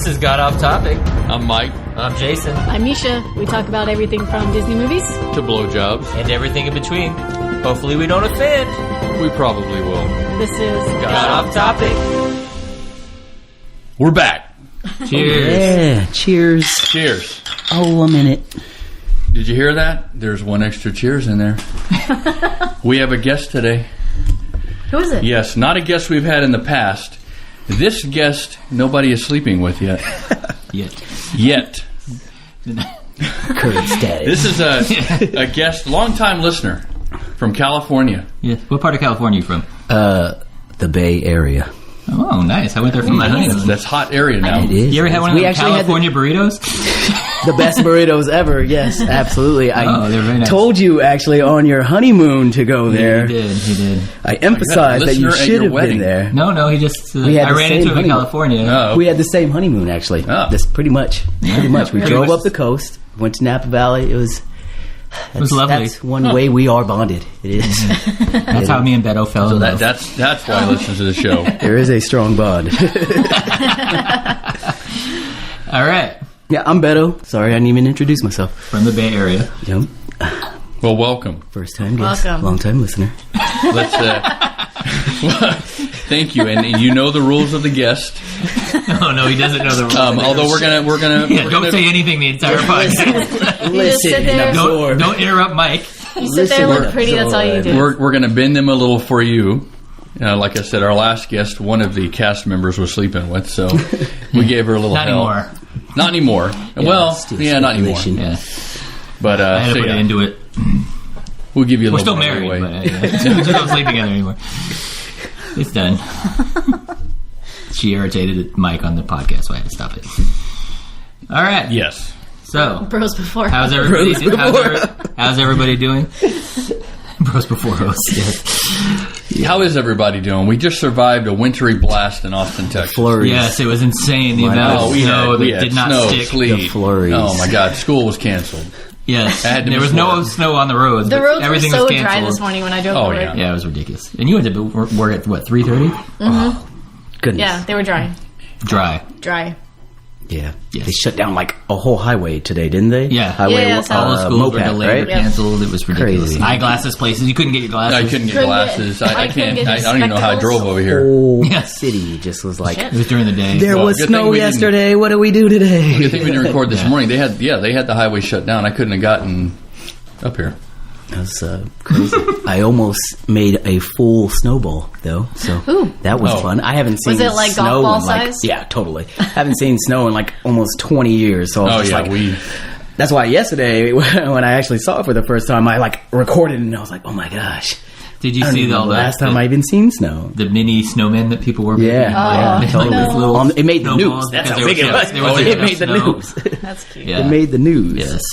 This is God Off Topic. I'm Mike. I'm Jason. I'm Neisha. We talk about everything from Disney movies To blowjobs. And everything in between. Hopefully we don't offend. We probably will. This is God Off Topic. We're back. Cheers. Yeah, cheers. Cheers. Oh, a minute. Did you hear that? There's one extra cheers in there. We have a guest today. Who is it? Yes, not a guest we've had in the past. This guest, nobody is sleeping with yet. Yet. Current status. This is a guest, long-time listener from California. Yeah. What part of California are you from? The Bay Area. Oh, nice. I went there for my honeymoon. That's hot area now. It is. You ever had one of We those actually had California burritos? the best burritos ever. Yes, absolutely. they're very nice. Told you actually on your honeymoon to go there. He did. I emphasized that you listener at should your have wedding. been there. No, he just... We had I the ran same into him in honeymoon. California. Oh. We had the same honeymoon actually. Oh. Just pretty much. We Pretty drove much. up the coast, went to Napa Valley. It was lovely. That's one way we are bonded. It is. That's how me and Beto fell So in love. that's why I listen to the show. There is a strong bond. All right. Yeah, I'm Beto. Sorry, I didn't even introduce myself. From the Bay Area. Yep. Well, welcome. First time guest. Welcome. Long time listener. Let's. Thank you, and you know the rules of the guest. Oh, no, he doesn't know the rules. Although we're gonna Don't say anything the entire podcast. You just sit there. Don't interrupt Mike. You sit there and look pretty. That's all you do. we're gonna bend them a little for you. Like I said, our last guest, one of the cast members was sleeping with, so we gave her a little Not help. anymore. Not anymore. Well, still not anymore. speculation. Yeah. But I had to put it into it. we'll give you a We're little still bit of married, leeway. but we don't sleep together anymore. It's done. She irritated Mike on the podcast, so I had to stop it. All right. Yes. So, Bros before. how's everybody? How's everybody doing? Bros before host. Yes. How is everybody doing? We just survived a wintry blast in Austin, Texas. Flurries. Yes, it was insane. The amount of snow that did not snow, stick. sleet. The flurries. Oh my God, school was canceled. Yes, I had to there was miss no work. snow on the roads. The but roads were everything so was dry canceled. this morning when I drove Oh, to work. yeah. Yeah, it was ridiculous. And you went to work at what, 3:30? Goodness. Yeah, they were dry. Dry. Yeah. Yes. They shut down like a whole highway today, didn't they? Yeah. Highway, Yeah, so- All the schools were Mopac, delayed right? or canceled. It was ridiculous. Crazy. Eyeglasses places. You couldn't get your glasses. I couldn't get Couldn't glasses. get- I I couldn't can't. get I these don't even know how I spectacles. drove over here. Whole Yes. city just was like, Shit. It was during the day. there Well, was good thing snow we didn't- yesterday. What do we do today? Good thing we didn't record this morning. They had the highway shut down. I couldn't have gotten up here. That was crazy. I almost made a full snowball though, so Ooh. that was Oh. fun. I haven't seen Was it like snow golf ball in like size? yeah, totally. I haven't seen snow in like almost 20 years. So I was Oh just yeah, like, that's why yesterday when I actually saw it for the first time, I like recorded and I was like, oh my gosh. Did you I don't see even know all the that? last time I even seen snow. The mini snowmen that people were making? Yeah, yeah, Like totally. those little It made the snowballs news. That's because how there big it was- was. there wasn't It enough made the snow. news. That's cute. Yeah. It made the news. Yes.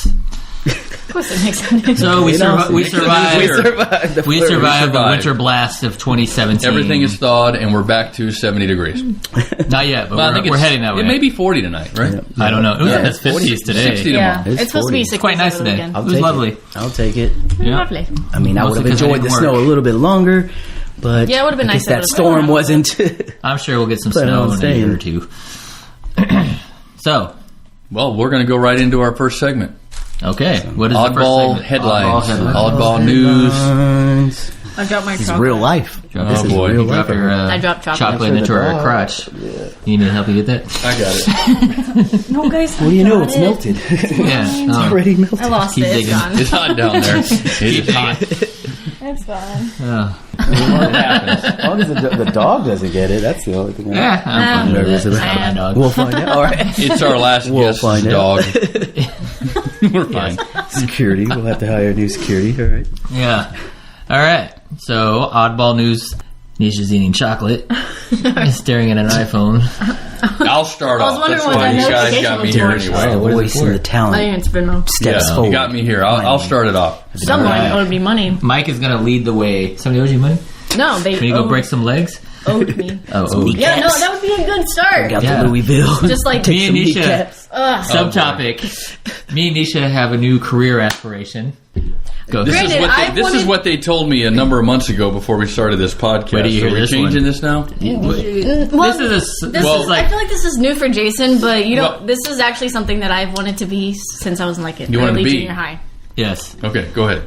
Of course it makes sense. So we You know, survived. We makes the survived. news. survived. The We flurries. survived the survived. winter blast of 2017. Everything is thawed, and we're back to 70 degrees. Not yet, but Well, I think we're it's- heading that way. It may be 40 tonight, right? Yeah. I don't know. It was Yeah, in the it's 40, 50s today. 60 Yeah, tomorrow. It's it's supposed to 40. be It's 60 quite nice over the today. weekend. I'll It was take lovely. I'll take it. Yeah. Lovely. I mean, I would Mostly have 'cause I enjoyed the didn't snow work. a little bit longer, but Yeah, it would've been I guess nice if it that was storm warm. wasn't. I'm sure we'll get some Plan snow on in a staying. year or two. So, Well, we're going to go right into our first segment. okay. What is the first Oddball segment? headlines. Oddball Oddball news. I dropped my It's chocolate. real life. Drop This it. is boy. real You life. drop your I dropped chocolate. into her crotch. You need me to help you get that? I got it. No, guys. What do you know? It's melted. Yeah. It's already melted. I lost Keep it. It's digging. gone. It's hot down there. It is hot. It's gone. What happens? As long as the dog doesn't get it, that's the only thing. Yeah, I'm fine with nervous that. about It's not my dog. We'll find out. All right. It's our last We'll guest's find out. dog. We're fine. Security. We'll have to hire new security. All right. Yeah. All right. So, oddball news. Neisha's eating chocolate. Staring at an iPhone. I'll start I was off. wondering That's what why that you guys got notification me was here for. anyway. The what is it voice and for? the I talent didn't even spin them. steps Yeah, forward. you got me here. I'll start it off. Someone Alright. owed me money. Mike is going to lead the way. Somebody owes you money? No, they Can you go break some legs? owed me. Oh, Yeah, no, that would be a good start. Got Yeah. the Louisville. Just like Me and some Neisha. kneecaps. ugh. Subtopic. Me and Neisha have a new career aspiration. Go. This Granted, is what they told me a number of months ago before we started this podcast. Wait till you hear Are we this changing one. this now? Well, This is I feel like this is new for Jason, but Well- this is actually something that I've wanted to be since I was in like You wanted to early be? junior high. yes. Okay, go ahead.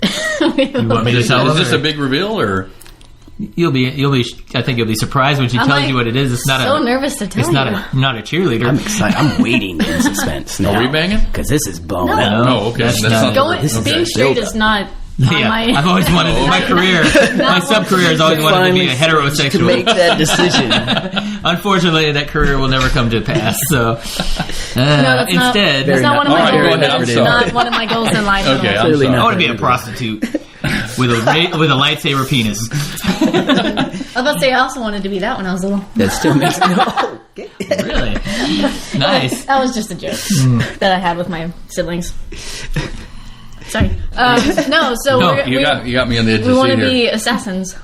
You want me to tell Is them, this or- a big reveal or? You'll be. I think you'll be surprised when she I'm tells like you what it is. It's not so a. nervous to tell It's not you. not a cheerleader. I'm excited. I'm waiting in suspense now. Are we banging? Because this is bone. No. Oh, okay. That's That's not- not Going okay. being straight is not. Yeah, I've always wanted my career. My sub career has always wanted to be a To heterosexual. make that decision. Unfortunately, that career will never come to pass. So that's not- instead, That's not one of All my right, go goals. ahead. I'm That's sorry. not one of my goals in life. Okay, at all. I'm Clearly sorry. I want to be a prostitute with a lightsaber penis. I was about to say I also wanted to be that when I was little. That still makes me know. Really nice. That was just a joke that I had with my siblings. Sorry. No, so No, we're, You got me on the edge we of the want seat to here. be assassins.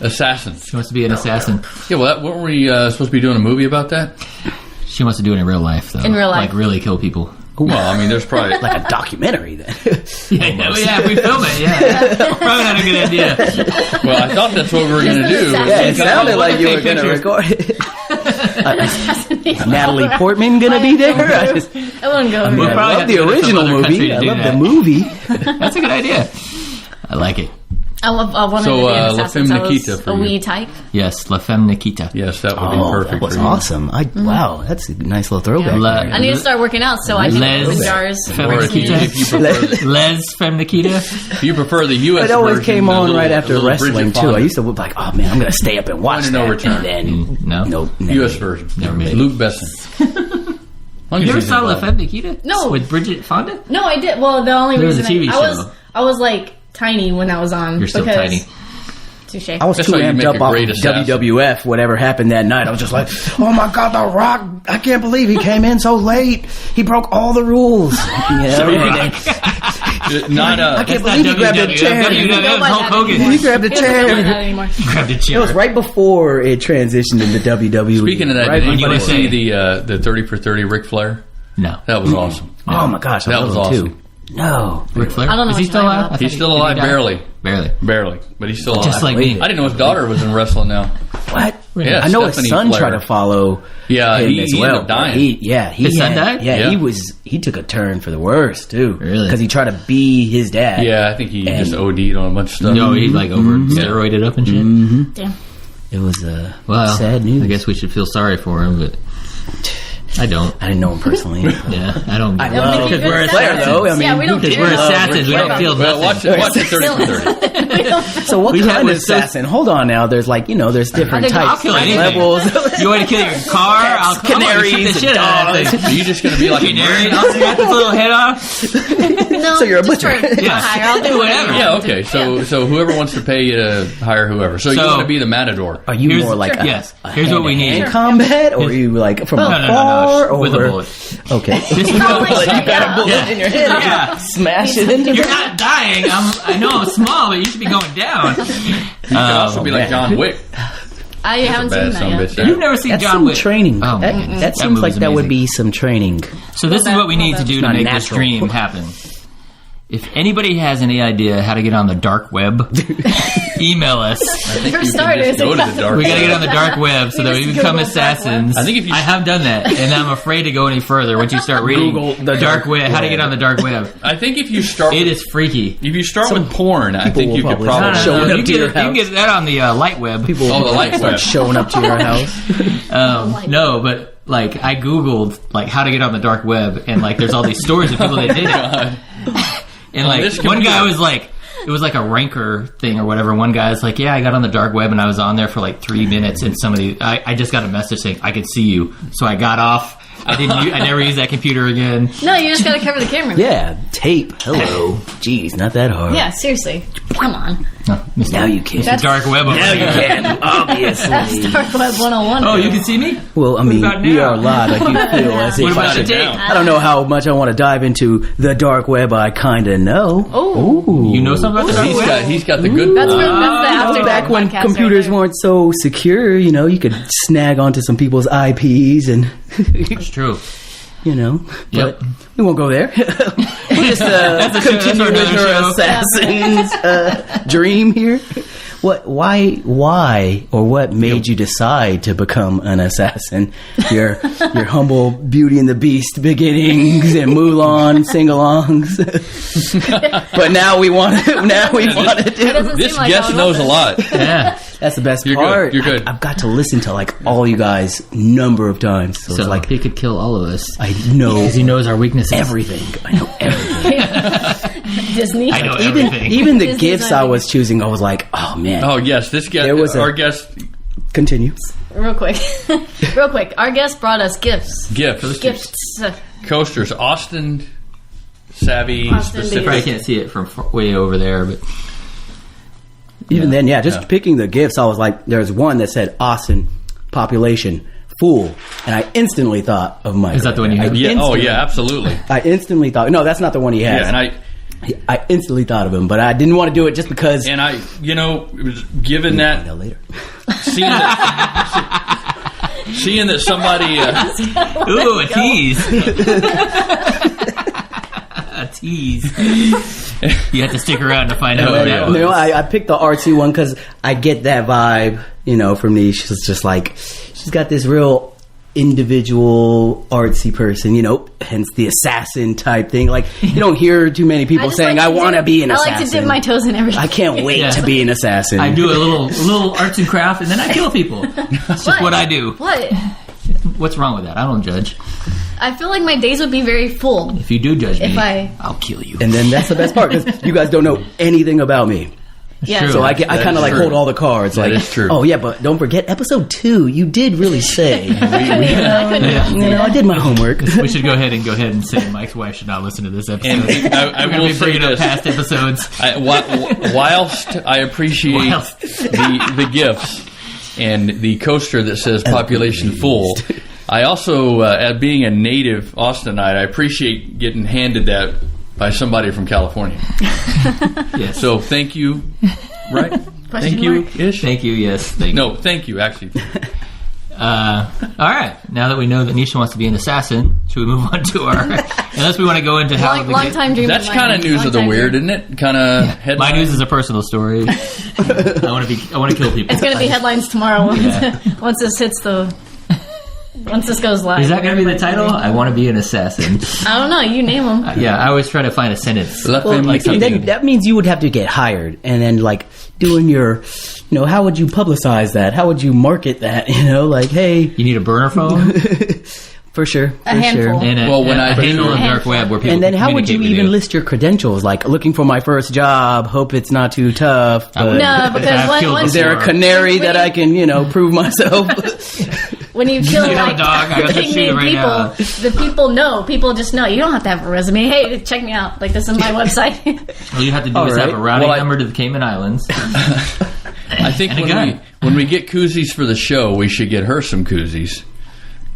Assassins. She wants to be an assassin. Yeah, well, weren't we supposed to be doing a movie about that? She wants to do it in real life, though. In real life. like really kill people. Well, I mean, there's probably Like a documentary then. Yeah, if we film it, yeah. Probably not a good idea. Well, I thought that's what we were going to do. Yeah, Yeah, it Because sounded all like the you were fake going to pictures- record it. Natalie Portman going to be there? I just I wouldn't go. We'll there. probably love have the to go to some original other country movie. to I do love that. the movie. That's a good idea. I like it. I wanted So, to be an La assassin. Femme I was Nikita for a you. wee type. Yes, La Femme Nikita. Yes, that would be Oh, perfect that was for you. awesome. Wow, that's a nice little throwback. La- I need to start working out so I can Les open jars. Femme Or if you Nikita. prefer, Les Femme Nikita. if you prefer the U.S. It always version, came a on little- right a after little wrestling Bridget too. Fonda. I used to be like, oh man, I'm gonna stay up and watch Point of no that. return. And then No. nope, U.S. version. Never made it. Luke Besson. You never saw La Femme Nikita? No. With Bridget Fonda? No, I did. Well, the only There was a reason TV show. I was like tiny when I was on. You're still because, tiny. Touche. I was That's too why you amped make up a off great of assassin. WWF. Whatever happened that night, I was just like, oh my god, The Rock! I can't believe he came in so late. He broke all the rules. You know? Not I can't That's not believe he grabbed the WWF. chair. WWF was Hulk Hogan. He grabbed the He doesn't do chair. that anymore. Grabbed a It chair. was right before it transitioned into WWE. Speaking of that, right did when you anybody were see saying- the 30 for 30 Ric Flair? No. That was awesome. Oh my gosh, I That love was him awesome. too. No, Ric Flair? I don't know Is he what still you're alive? talking I He's think still he alive, died. barely. Barely. But he's still alive. Just like me. I didn't know his daughter was in wrestling now. what? Yeah, I know Stephanie his son Flair. tried to follow. Yeah, him he as ended well. up dying. His son died? Yeah, Yeah. he took a turn for the worse too. Really? Because he tried to be his dad. Yeah, I think he And- just OD'd on a bunch of stuff. No, he's like over steroided up and shit. Damn. It was Well, sad news. I guess we should feel sorry for him, but I don't. I didn't know him personally. Yeah, I don't. I love Because we're Flair assassins. though. I mean, Yeah, we don't Because care. we're Love assassins, we Ric don't Flair. feel Well, nothing. watch it 30 for 30. So what We kind had of was so- assassin? Hold on now. There's like there's different I'll types, kill anything. levels. You want to kill your car? I'll come on, Canaries shoot the and shit out of that dogs. thing. Are you just going to be like a Canary, nerd? I'll cut this little head off. No, So you're a just butcher. for Yeah. hire. I'll do Whatever. Yeah, okay. So whoever wants to pay you to hire whoever. So you So- want to be the matador. Are you Here's- more like yes. Here's what we need. hand combat, or are you like from No, afar, or with a bullet. Okay, This is Oh, what like, you got a bullet Yeah. in your head. Yeah. Smash it into. You're not dying. I know I'm small, but you should be going down. You could also be like man. John Wick. I haven't seen Bad that son of a yet. bitch. You've never seen That's John some Wick. training. Oh, that man. that seems like movie's that would amazing. be some training. So this is what we need to do to not make this natural. dream happen. If anybody has any idea how to get on the dark web, email us. I think For you can starters, just go to the dark We gotta web. get on the dark web so that we just become Google dark assassins. web. I think if you- I have done that, and I'm afraid to go any further. Once you start reading Google the dark dark web, how to web. get on the dark web, I think if you start, it is freaky. if you start with porn, I think will you could probably probably. show it up you, to your can get that on the light web. People Oh, the light start web. showing up to your house. No, but like I googled like how to get on the dark web, and like there's all these stories of people that did it. And like this one guy computer. was like, it was like a ranker thing or whatever. One guy's like, yeah, I got on the dark web and I was on there for like 3 minutes, and somebody, I just got a message saying I could see you, so I got off. I never used that computer again. No, you just gotta cover the camera. Yeah, tape. Hello. Jeez, not that hard. Yeah, seriously. Come on. No, Mr. Now you can. Mr. Dark web. Over Now you there. can. Obviously. That's Dark Web 101. Oh, you can see me? Well, I mean, about we now? are live. I do feel as What if about I the should. tape? I don't know how much I want to dive into the dark web. I kind of know. Oh. You know something about the dark He's web? got the good. That's the after Back dark when podcast computers right there. weren't so secure, you could snag onto some people's IPs and It's true. But we won't go there. We'll just continue with your assassin's dream here. Why, or what made you decide to become an assassin? Your humble Beauty and the Beast beginnings and Mulan sing-alongs. But now we want to do. This guest knows a lot. Yeah. That's the best part. You're good. I've got to listen to like all you guys number of times. So it's like he could kill all of us. I know because he knows our weaknesses. Everything. I know everything. Disney. I know everything. Even the gifts I was choosing, I was like, oh man. Oh yes, this guest. Our guest. Continue. Real quick. Our guest brought us gifts. Gifts. Coasters. Austin savvy. Specific. You probably can't see it from way over there, but. Even then, just picking the gifts, I was like, there's one that said Austin, population, fool. And I instantly thought of Mike. Is that the one you had? Yeah, absolutely. I instantly thought, no, that's not the one he has. Yeah, and I instantly thought of him, but I didn't want to do it just because. And given that. Later. Seeing that somebody. Ooh, a tease. A tease. You have to stick around to find out what that was. No, I picked the artsy one because I get that vibe, from Neisha. She's just like, she's got this real individual artsy person, hence the assassin type thing. Like, you don't hear too many people saying, I want to be an assassin. I like to dip my toes in everything. I can't wait to be an assassin. I do a little arts and craft, and then I kill people. That's just what I do. What? What's wrong with that? I don't judge. I feel like my days would be very full. If you do judge me, I'll kill you. And then that's the best part, because you guys don't know anything about me. Yeah. So I kind of like hold all the cards. That is true. Oh yeah, but don't forget episode 2. You did really say. I did my homework. We should go ahead and say Mike's wife should not listen to this episode. And I will say this: past episodes. Whilst I appreciate the gifts and the coaster that says "population full," I also, as being a native Austinite, I appreciate getting handed that by somebody from California. Yes. So thank you. Right? Thank you, Ish. Thank you. Yes. Thank you. No, thank you. Actually. All right. Now that we know that Neisha wants to be an assassin, should we move on to our? Unless we want to go into how long time dream. That's kind of news of the weird, isn't it? Kind of headline. My news is a personal story. I want to kill people. It's going to be headlines tomorrow once this hits the. Once this goes live. Is that going to be the title? I want to be an assassin. I don't know. You name them. I always try to find a sentence. That means you would have to get hired, and then like doing your, how would you publicize that? How would you market that? Like, hey, you need a burner phone. For sure. A handful. And when I handle the dark web where people. And then how would you even list your credentials? Like, looking for my first job. Hope it's not too tough. No, because is there a canary that I can, prove myself? When you kill a dog, I got big name people, the people know. People just know. You don't have to have a resume. Hey, check me out. Like, this is my website. All you have to do is have a routing number to the Cayman Islands. I think when we get koozies for the show, we should get her some koozies.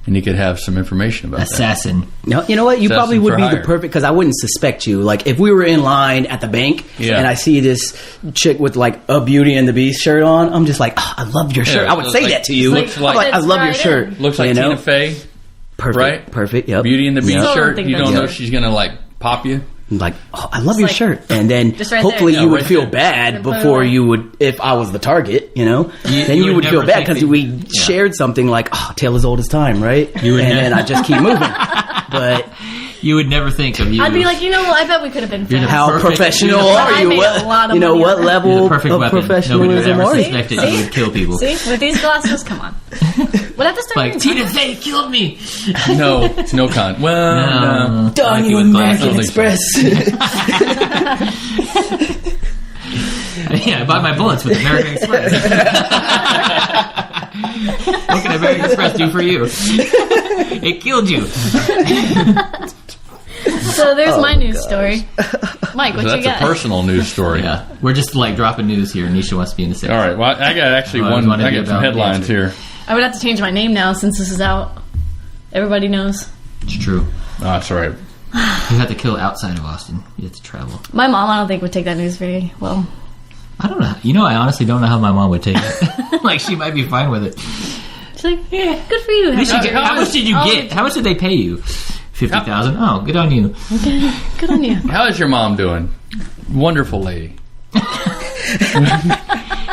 And you could have some information about assassin. No, you know what? You probably would be the perfect, because I wouldn't suspect you. Like, if we were in line at the bank and I see this chick with like a Beauty and the Beast shirt on, I'm just like, I love your shirt. I would say that to you. I love your shirt. Looks like Tina Fey. Perfect. Right? Perfect. Yep. Beauty and the Beast shirt. You don't know her. She's going to like pop you. Like, I love your shirt. And then hopefully you would feel bad before you would, if I was the target, then you would feel bad because we shared something like, tale as old as time, right? Then I just keep moving. But you would never think of you. I'd be like, I bet we could have been friends. How professional are you? What level of professionalism are you? Suspected you would kill people. See, with these glasses, come on. We'll have to start like, Tina Fey killed me. No, it's no con. Well, no. Darn you, American Express. I bought my bullets with American Express. What can American Express do for you? It killed you. So there's my news story. Mike, what you got? That's a personal news story. Yeah, we're just like dropping news here. Neisha wants to be in the same. All right, well, I got actually I got some headlines here. I would have to change my name now since this is out. Everybody knows. It's true. Oh, that's all right. You have to kill outside of Austin. You have to travel. My mom, I don't think, would take that news very well. I don't know. I honestly don't know how my mom would take it. Like, she might be fine with it. She's like, yeah, good for you. How much did you get? How much did they pay you? 50,000. Oh, good on you. Okay, good on you. How is your mom doing? Wonderful lady.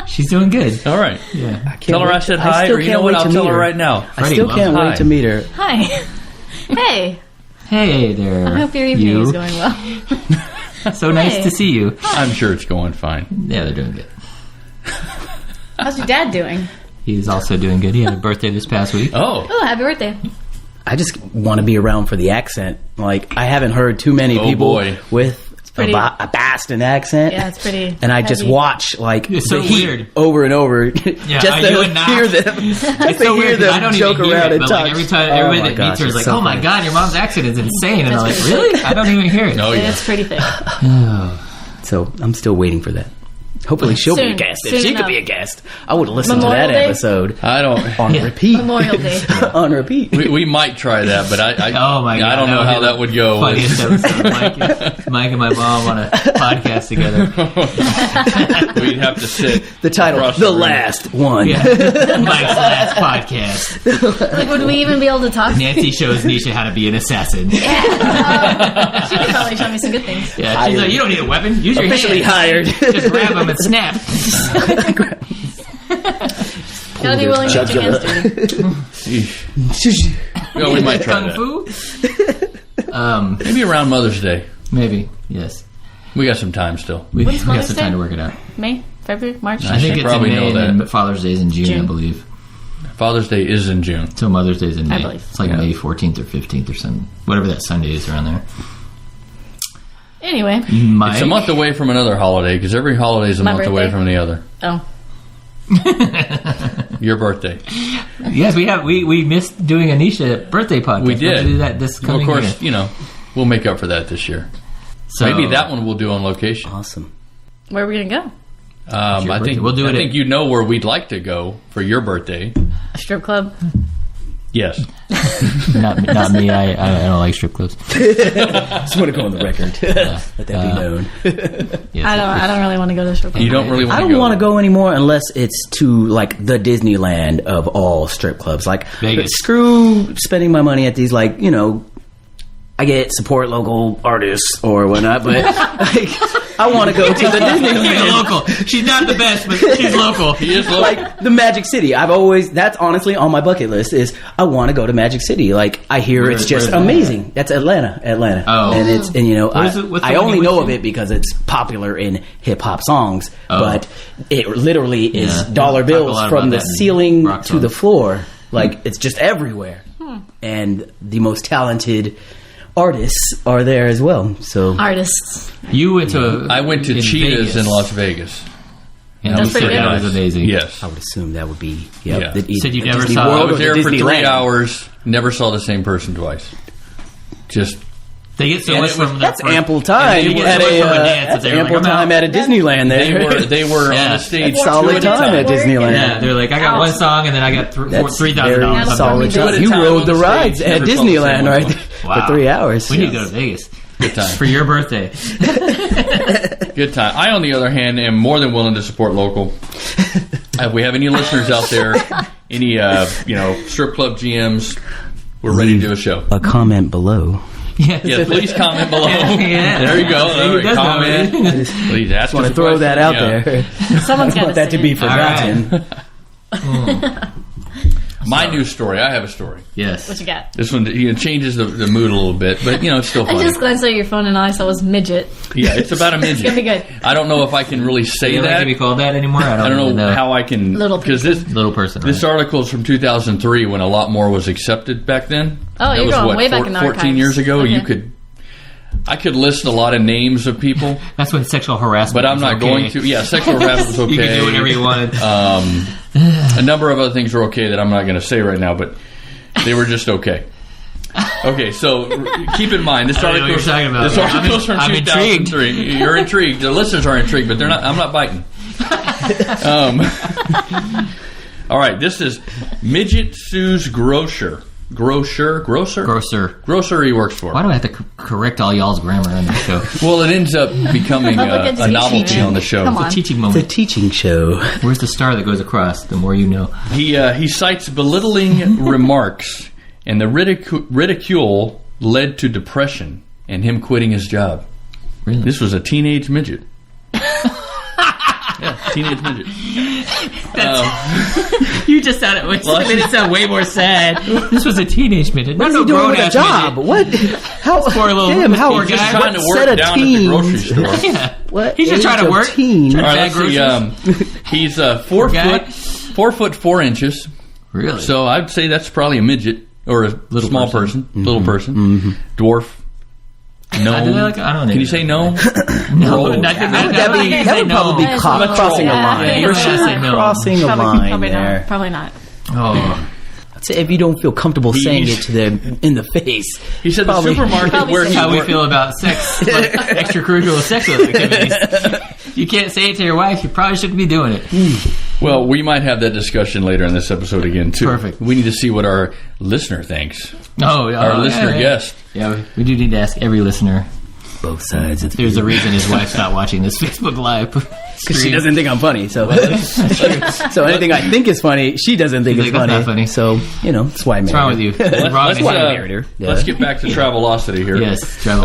She's doing good. All right. Yeah. Tell her I said hi, or you know what? I'll tell her right now. I still can't Hi. wait to meet her. Hi. Hey. Hey there. I hope your evening is going well. So nice to see you. I'm sure it's going fine. Yeah, they're doing good. How's your dad doing? He's also doing good. He had a birthday this past week. Oh. Oh, happy birthday. I just want to be around for the accent. Like, I haven't heard too many people boy. with pretty- a Boston accent. Yeah, it's pretty And I just heavy. watch, like, It's so the heat weird. over and over. Yeah, just you to would not. hear them. Just It's to so hear weird 'cause I them don't joke even hear around it, and but talk. like every time Oh everybody my that gosh, meets her is it's like, so "Oh my funny. god, your mom's accent is insane," and I'm like, That's pretty "Really? I don't even hear it." Oh, yeah. It's pretty thick. So I'm still waiting for that. Hopefully she'll be a Soon. guest. If Soon she enough. could be a guest, I would listen Memorial to that Day? episode I don't. on repeat. Memorial Day. On repeat. We might try that, but I Oh my god! I don't know how that would go. Funniest episode. Mike and my mom on a podcast together. We'd have to sit. The title, across The room. Last One. Yeah, Mike's last podcast. Like, would we even be able to talk? Nancy shows Neisha how to be an assassin. She could probably show me some good things. Yeah, she's like, "You don't need a weapon. Use your Officially hands. hired. Just grab them and snap." Gotta be willing to put your hands dirty. Well, we might try Kung that. fu. Maybe around Mother's Day. Maybe. Yes. We got some time still. We When's got Mother's some Day? time to work it out. May? February? March? I think should it's probably in May, know and that. then Father's Day is in June, I believe. Father's Day is in June. So Mother's Day is in May. I believe. It's like May 14th or 15th or something. Whatever that Sunday is around there. Anyway. Mike? It's a month away from another holiday because every holiday is a My month away birthday. from the other. Oh. Your birthday. Yes, we missed doing a Neisha birthday podcast. We We'll did. have to do that this Well, coming of course, year. we'll make up for that this year. So Maybe that one we'll do on location. Awesome. Where are we going to go? I birthday. think We'll do I it think at- you know where we'd like to go for your birthday. A strip club? Yes. not me. I don't like strip clubs. Just want to go on the record. Let that be known. Yes. I don't really want to go to a strip club. You don't really want I to don't go. want to go anymore unless it's to like the Disneyland of all strip clubs. Like, Vegas. screw spending my money at these, like, I get support local artists or whatnot, but like, I want to go to the She's Disneyland. local. She's not the best, but she's local. He is local. Like the Magic City. that's honestly on my bucket list is I want to go to Magic City. Like, I hear it's just where's that? amazing. That's Atlanta. Oh. And what's the one I only you know went of to? it because it's popular in hip hop songs, Oh. but it literally is Yeah. dollar Talk a bills lot from about the that in ceiling rock to the songs. floor. Like, it's just everywhere. And the most talented artists are there as well. So Artists. You went to. I went to in Cheetahs Vegas. in Las Vegas. And That's we said pretty that good. was amazing. Yes. I would assume that would be Yeah. Said you the never Disney saw- World I was or there the for 3 Disneyland. hours. Never saw the same person twice. Just They get so And much it was- from That's the first- ample time And they get at so much a from a dance that that's they're like, ample "I'm time out." at a Disneyland there. they were Yeah. on the stage. That's solid two at a time at time. Disneyland. Yeah, they're like, I got one song, and then I got That's $3,000. very solid Two at a time. You time rode on the the rides stage. at Never saw the Disneyland same right one. there for 3 hours. We need to go to Vegas Good time. for your birthday. Good time. I, on the other hand, am more than willing to support local. If we have any listeners out there, any strip club GMs, we're ready to do a show. A comment below. Yes. Yeah, please comment below. Yeah. There you go. He All right, does know comment. it. Please ask Want us to a throw question. that out Yeah. there. Someone's I got want that to be forgotten. My news story. I have a story. Yes. What you got? This one changes the mood a little bit, but it's still I funny. just glanced at your phone and all I saw was midget. Yeah, it's about a midget. It's gonna be good. I don't know if I can really say You like that. to be called that anymore? I I don't even know how I can Little because this Little person. this right? article is from 2003 when a lot more was accepted back then. Oh, That you're was going what, way back in the 14 archives. years ago. Okay. I could list a lot of names of people, That's when sexual harassment. but I'm was not okay. going to. Yeah, sexual harassment was okay. You can do whatever you wanted. A number of other things were okay that I'm not going to say right now, but they were just okay. Okay, so keep in mind this I don't know what article. you're talking about. This article's from I'm intrigued. 2003. You're intrigued. The listeners are intrigued, but they're not. I'm not biting. All right, this is Midget Sue's Grocer. Grocer. Grocer he works for. Why do I have to correct all y'all's grammar on the show? Well, it ends up becoming Look at a novelty teaching. on the show. Come on. It's a teaching It's a moment. teaching show. Where's the star that goes across? The more you know. He cites belittling remarks and the ridicule led to depression and him quitting his job. Really? This was a teenage midget. Yeah, teenage midget. You just sounded made it sound way more sad. This was a teenage midget. What's he doing with a job? What? How? Poor little How? poor He's just guy. trying to What set work of down at the teens? grocery store. Yeah. What? He's just trying to age of work. teen? All right, Bag let's see. He's 4 guy. foot, 4 foot 4 inches. Really? So I'd say that's probably a midget or a Little small person. person. Little person, dwarf. Gnome. I don't know. Can you say gnome? No, Roll. That would probably be crossing a line. Yeah, you For don't gotta sure, say no. crossing a line Probably there. not. Probably not. Oh. I'd say if you don't feel comfortable saying it to them in the face. He said Probably. the supermarket Probably where say he How we worked. feel about sex, like extracurricular sexual activities. You can't say it to your wife. You probably shouldn't be doing it. Well, we might have that discussion later in this episode again, too. Perfect. We need to see what our listener thinks. Our listener guest. Yeah, we do need to ask every listener. Both sides of the There's a reason his wife's not watching this Facebook Live. Because she doesn't think I'm funny. So anything I think is funny, she doesn't think it's think that's funny. not funny. So, that's why I married What's wrong with you? What's wrong with why I you? married her. Yeah. Let's get back to Travelocity here. Yes, travel.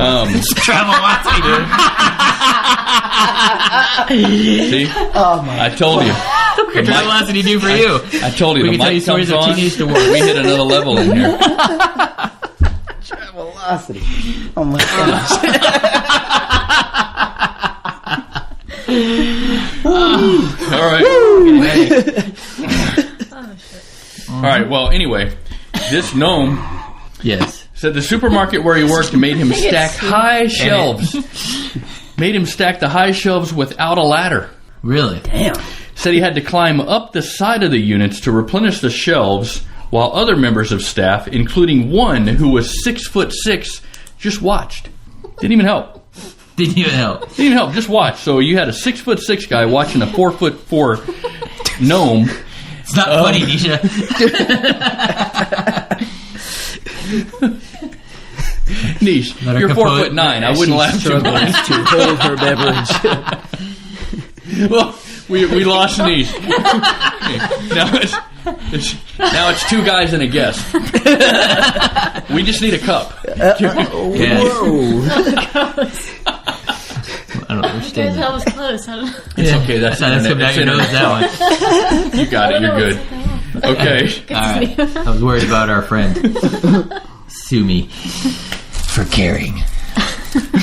See? Oh, my. I told you. What can Travelocity do for you? I told you. We The can tell you mic comes stories of on. teenage divorce. We hit another level in here. Velocity. Oh, my gosh. All right. All right. Well, anyway, this gnome Yes. said the supermarket where he worked made him stack high shelves. Made him stack the high shelves without a ladder. Really? Damn. Said he had to climb up the side of the units to replenish the shelves, while other members of staff, including one who was 6'6", just watched. Didn't even help. Didn't even help. Didn't even help. Just watch. So you had a 6'6" guy watching a 4'4" gnome. It's not funny, Neisha. Niche, Let her you're compose- 4'9". I wouldn't laugh too struggles much. to hold her beverage. Well, we lost Niche. Now it's two guys and a guest. We just need a cup. Yes. Whoa. I don't understand That that. was close. I don't know. It's okay. That's That's come internet. down your nose, that one. You got it. You're good. Okay. All right. I was worried about our friend. Sue me for caring.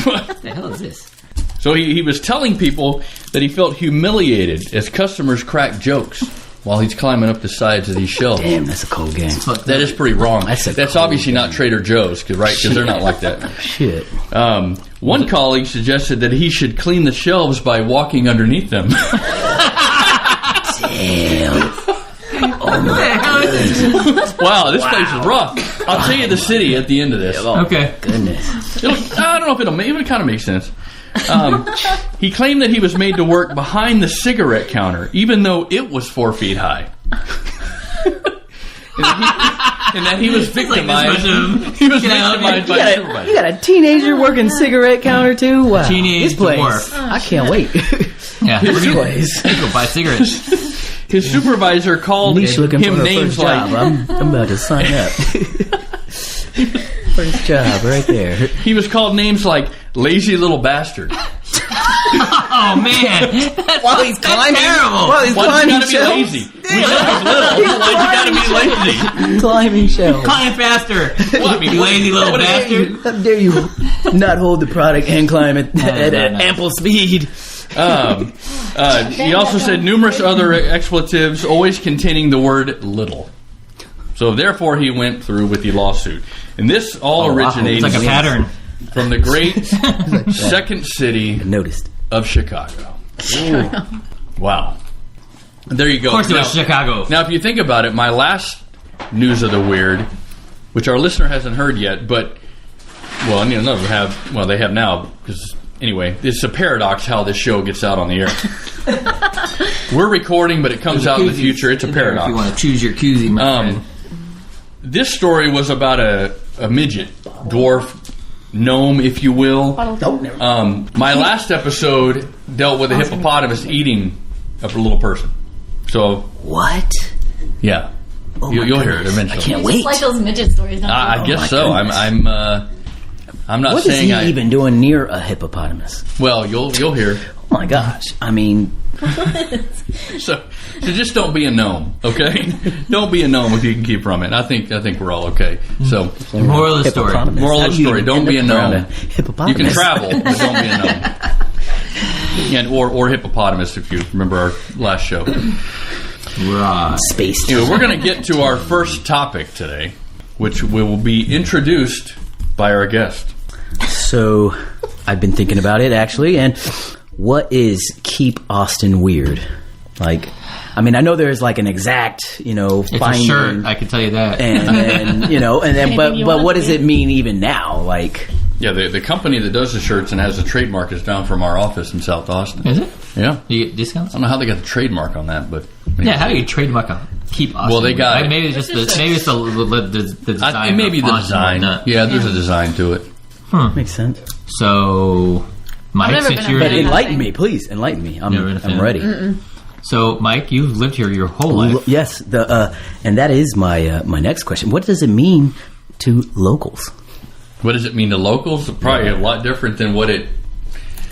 What the hell is this? So he was telling people that he felt humiliated as customers cracked jokes while he's climbing up the sides of these shelves. Damn, that's a cold game. That is pretty wrong. That's Obviously not Trader Joe's, because they're not like that. Shit. One colleague suggested that he should clean the shelves by walking underneath them. Damn. Wow, this place is rough. I'll tell you the city at the end of this. Okay. Goodness. I don't know if it kind of makes sense. He claimed that he was made to work behind the cigarette counter, even though it was 4 feet high. and that he was victimized. He was victimized by a supervisor. You got a teenager working cigarette counter too? Wow. Teenage this place. dwarf. I can't wait. Yeah. This place. Go buy cigarettes. His supervisor called Niche looking for him her names first job. like I'm about to sign up. First job right there. he was called names like lazy little bastard. Oh man, While he's climbing, terrible. While he's Why'd you climbing gotta be shelves. lazy? We know he's little. Why'd you gotta be lazy? Climbing shelves. climb faster. What? You lazy little What bastard. How dare you not hold the product and climb it at no. ample speed? He also said numerous other expletives, always containing the word little. So therefore, he went through with the lawsuit. And this all originates It's like a pattern. from the great second city Noticed. of Chicago. Wow. There you go. Of course, it was Chicago. Now, if you think about it, my last news of the weird, which our listener hasn't heard yet, but none of them have. Well, they have now because anyway, it's a paradox how this show gets out on the air. We're recording, but it comes out in the future. It's a paradox. If you want to choose your koozie, my friend. This story was about a midget, dwarf, gnome, if you will. My last episode dealt with a hippopotamus eating a little person. So, What? yeah. Oh You'll my hear it goodness. eventually. I can't Just wait. like those midget stories. Don't you? I guess so. goodness. I'm I'm not What is saying he even doing near a hippopotamus? Well, you'll hear. Oh my gosh! I mean, So just don't be a gnome, okay? Don't be a gnome if you can keep from it. I think we're all okay. So Moral of the story. hippopotamus. Moral How of the do you story, even don't end be a up around gnome. Hippopotamus. You can travel, but don't be a gnome. Or hippopotamus if you remember our last show. Right. Space. Anyway, we're going to get to our first topic today, which will be introduced by our guest. So, I've been thinking about it actually, and what is keep Austin weird? Like, I mean, I know there's like an exact, It's a finding, shirt, I can tell you that. and but you but want what to does be. it mean even now? Like, Yeah, the company that does the shirts and has the trademark is down from our office in South Austin. Is it? Yeah. You get discounts? I don't know how they got the trademark on that, but Yeah, how do you trademark a keep Austin? Well, they got Maybe it's just the design. it may be of the font and design. whatnot. Yeah, there's a design to it. makes sense. So, Mike, never since been a you're fan of Enlighten me, please. Enlighten me. Never been a fan. I'm ready. so Mike, you've lived here your whole life. Yes, and that is my my next question. What does it mean to locals? What does it mean to locals? Probably a lot different than what it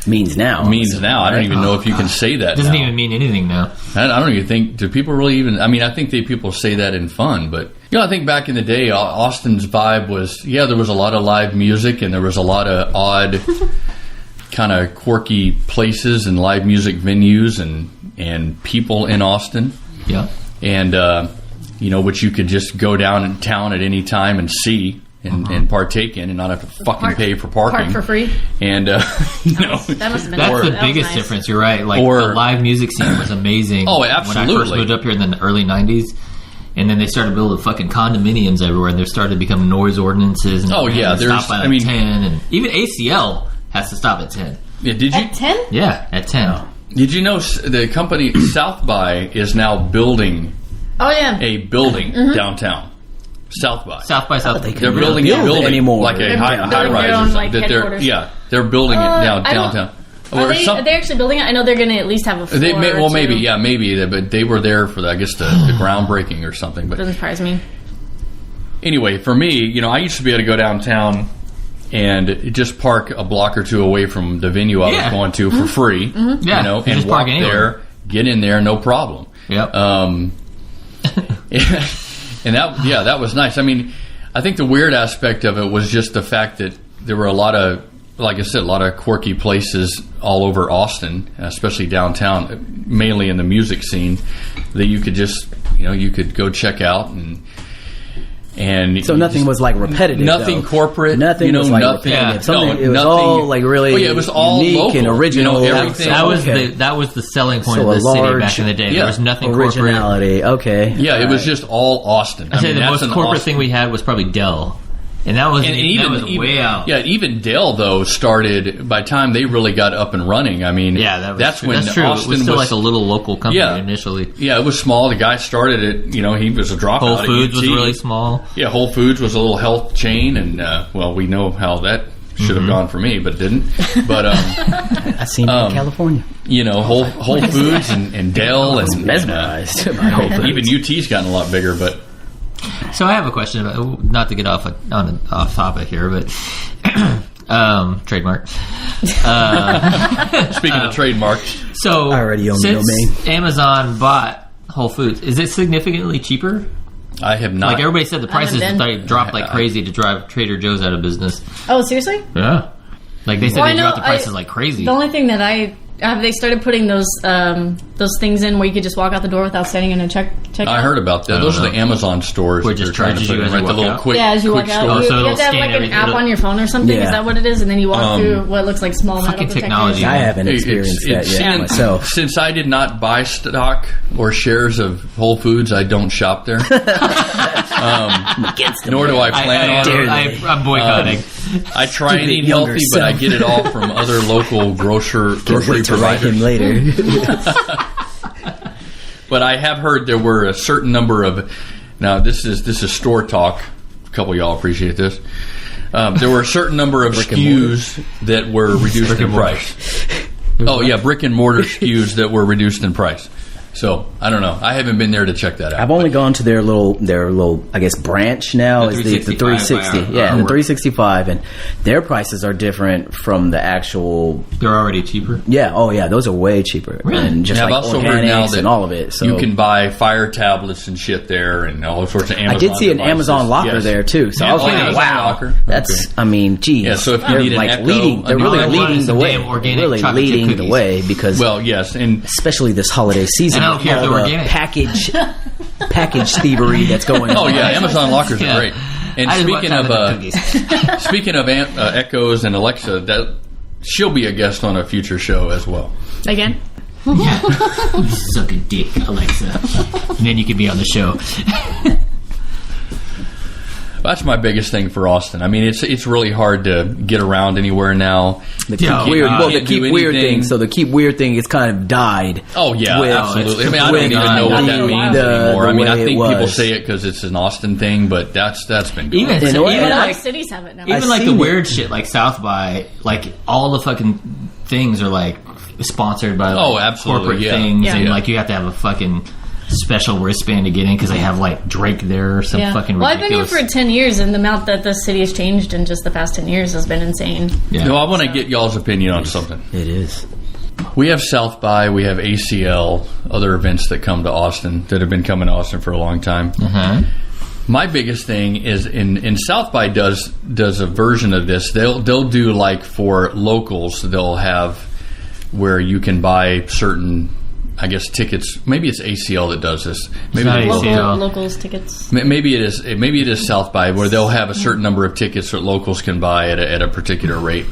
Means now. means now. I don't even know if you can say that Doesn't now. even mean anything now. I don't even think, do people really even, I mean, I think people say that in fun, but, I think back in the day, Austin's vibe was, there was a lot of live music and there was a lot of odd, kind of quirky places and live music venues and people in Austin. Yeah. And, which you could just go down in town at any time and see. And partake in and not have to fucking pay for parking. Park for free. And, That must have been That's the that was biggest nice. difference. You're right. Like Or- the live music scene was amazing. Oh, When I absolutely. first moved up here in the early '90s, and then they started building fucking condominiums everywhere, and there started becoming noise ordinances. And Oh, yeah, and there's- stop by I mean- 10, and even ACL has to stop at 10. yeah, did you? At 10? Yeah, at 10. Did you know the company South By is now building Oh, yeah. a building downtown? South By. South by South. they They're couldn't building a build building anymore. like a They're high building their rise or own, something. like, That they're headquarters. they're building it I don't- downtown. Are they actually building it? I know they're going to at least have a floor. or two. Maybe, but they were there for the groundbreaking or something. But Doesn't surprise me. anyway, for me, I used to be able to go downtown and just park a block or two away from the venue I was Yeah. going to for free. Yeah, you and just walk park anywhere. there, get in there, no problem. Yep. And that was nice. I mean, I think the weird aspect of it was just the fact that there were a lot of, like I said, a lot of quirky places all over Austin, especially downtown, mainly in the music scene, that you could just, you could go check out and So nothing was like repetitive. nothing though. corporate. Nothing was like nothing. repetitive. Something, No, it was nothing. all like really. Oh, yeah, it was all unique local. and original. Everything. that was Okay. that was the selling point So of a the city large- back in the day. yeah, There was nothing corporate. originality. Okay. Yeah, it was Alright. just all Austin. I'd say the that's most an corporate Austin- thing we had was probably Dell. And that was that was way out. Yeah, even Dell though started by the time they really got up and running. I mean, Yeah, that's true. when That's true. Austin It was still like a little local company initially. Yeah, it was small. The guy started it. He was a dropout. Whole at Foods was UT. really small. Yeah, Whole Foods was a little health chain, and we know how that should have gone for me, but it didn't. But I seen it in California. Whole Foods and Dell and Mesmerized by Whole Foods. even UT's gotten a lot bigger, but. So I have a question about, not to get off topic here, but trademark. Speaking of trademarks, So I already own the since domain. Amazon bought Whole Foods, is it significantly cheaper? I have not. Like everybody said, the prices been. dropped like crazy to drive Trader Joe's out of business. Oh, seriously? Yeah, like they said, Well, I they know- dropped the prices like crazy. The only thing that have they started putting those things in where you could just walk out the door without standing in a check. I heard about that. Those are the Amazon stores. Where that it just they're trying to charges you put in, as you right? The walk little out? quick, Yeah, as you quick walk out, stores. you, so you it'll have to have scan like an everything. app on your phone or something. Yeah. Is that what it is? And then you walk through what looks like small metal Fucking detectors. technology. I haven't It's- experienced it's- that yet since- myself. Since I did not buy stock or shares of Whole Foods, I don't shop there. Nor do I plan on it. I'm boycotting. I try Stupid eating younger healthy, but I self. get it all from other local grocery Wait to write him providers. later. But I have heard there were a certain number of. Now this is store talk. A couple of y'all appreciate this. There were a certain number of and SKUs that were reduced in and mortar. price. Oh yeah, brick and mortar SKUs that were reduced in price. So I don't know. I haven't been there to check that out. I've only gone to their little, I guess, branch now is the 360. Yeah, the 365, and their prices are different from the actual. They're already cheaper. Yeah. Oh, yeah. Those are way cheaper. Really? And just I've like also heard now organics that and all of it. So you can buy fire tablets and shit there, and all sorts of Amazon. I did see an devices. Amazon locker Yes. there too. So I was Amazon thinking, wow, locker. that's. Okay. I mean, geez. Yeah, so if you they're need an like Echo, leading, they're a really All I want leading is the some way. damn organic Really chocolate chip leading the cookies. way because. Well, yes, and Especially this holiday season, And I don't care if all they're the organic. package thievery that's going on. oh yeah, Amazon lockers Yeah. are great. And I just want speaking some of the cookies. speaking of Echoes and Alexa, that she'll be a guest on a future show as well. Again? Yeah. You suck a dick, Alexa. And then you can be on the show. That's my biggest thing for Austin. I mean, it's really hard to get around anywhere now. The keep Yeah, weird. you Well, the can't keep do weird anything. thing. So the keep weird thing is kind of died. Oh yeah, with- absolutely. I mean, I with don't even know what that the- means the anymore. I mean, I way it think people was. say it because it's an Austin thing, but that's been gone. Even, You know what? even And Other like, cities have it now. even like the seen it. weird shit like South by, like all the fucking things are like sponsored by like, Oh, absolutely, corporate yeah. things, Yeah. and Yeah. like you have to have a fucking special wristband to get in because they have like Drake there or some fucking Well, I've been here ridiculous. for 10 years, and the amount that the city has changed in just the past 10 years has been insane. Yeah. No, I want to get y'all's opinion on something. It is. We have South by, we have ACL, other events that come to Austin that have been coming to Austin for a long time. Uh-huh. My biggest thing is in South by does a version of this. They'll do like for locals, they'll have where you can buy certain, I guess, tickets. Maybe it's ACL that does this. Maybe not it's ACL. local. Locals tickets. Maybe it is. Maybe it is South by where they'll have a certain number of tickets that locals can buy at a particular rate.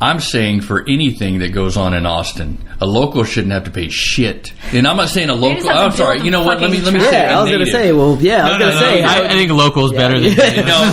I'm saying for anything that goes on in Austin, a local shouldn't have to pay shit. And I'm not saying a just local. have to I'm sorry. build You know what? Let me fucking say. Yeah, I was gonna say. Well, yeah, I was gonna say. I think local's better than No.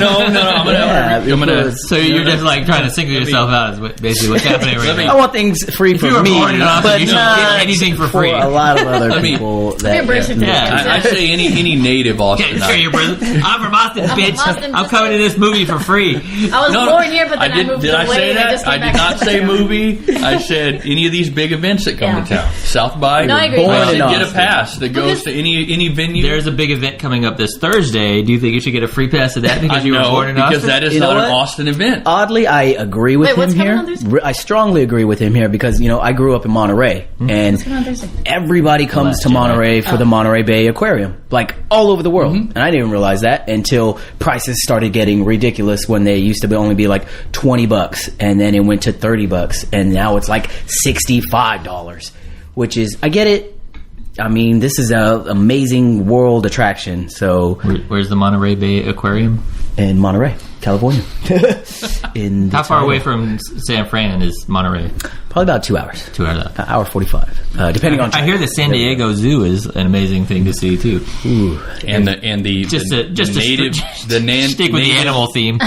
I'm gonna. because- So you're just like trying to single yourself out is basically what's happening right me- now. I want things free If you for were me, born in Austin, but you should not get anything for free. a lot of other me- people. Your That, birth certificate. Yeah. I say any native Yeah, Austinite. sure, your brother. I'm from Austin, bitch. Austin, I'm just coming to like- this movie for free. I was born here, but then I moved Did I away. say and I that? just came I back did not to say town. movie. I said any of these big events that come Yeah. to town. South by. No, I agree. Born I should in get a Austin. pass that goes to any venue. There's a big event coming up this Thursday. Do you think you should get a free pass to that because I you were know, born in because Austin? that is You know not an what? Austin event. Oddly, I agree with Wait, what's him coming here. on Thursday? I strongly agree with him here because I grew up in Monterey, and Come on, Thursday. everybody comes to Jedi. Monterey for the Monterey Bay Aquarium, like all over the world. And I didn't realize that until prices started getting ridiculous when they used to only be like $20, and then it went to $30, and now it's like $65, which is, I get it. I mean, this is an amazing world attraction. So Where's the Monterey Bay Aquarium? in Monterey, California, in the How far town. away from San Fran is Monterey? Probably about 2 hours. 2 hours out. An hour 45, depending on. I hear the San Diego Zoo is an amazing thing to see too. And the Just the, to just the to native stick with the native- animal theme.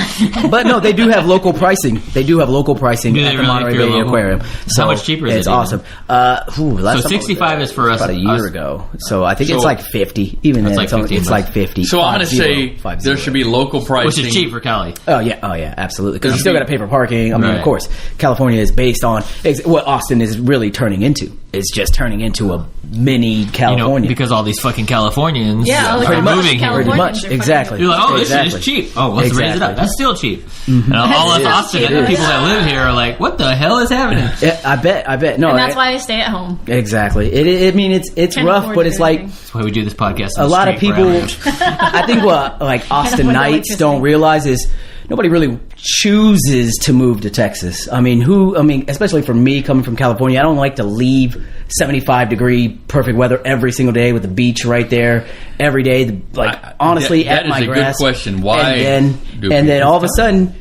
But no, they do have local pricing. They do have local pricing Do they at the really, Monterey if you're Bay local? Aquarium. So much cheaper is it It's even? awesome. Last time I was 65 there, is for us- about a year us- ago. So I think So- it's like 50. Even then, like it's, only, 15 it's bucks. like 50. So I'm going to 50, say 50. there should be local pricing. Which is cheap for Cali. Oh yeah, absolutely. Because you still got to pay for parking. I mean, Right. of course, California is based on what Austin is really turning into. It's just turning into a mini You know, California. because all these fucking Californians Yeah, all the are pretty much, moving here. pretty Californians much, are exactly. You're like, oh, this exactly. is cheap. Oh, let's raise it up. Exactly. That's still cheap. And all us It is. Austin It is. people that live here are like, what the hell is happening? Yeah, I bet. No, And that's why I stay at home. exactly. I mean, it's Can't rough, afford but to it's do like. anything. That's why we do this podcast. A lot of people, Around. I think what like Austinites electricity. don't realize is nobody really chooses to move to Texas. I mean, especially for me coming from California, I don't like to leave 75-degree perfect weather every single day with the beach right there every day. Like honestly, that at my is a good grass. question. Why And do then people- all of a sudden,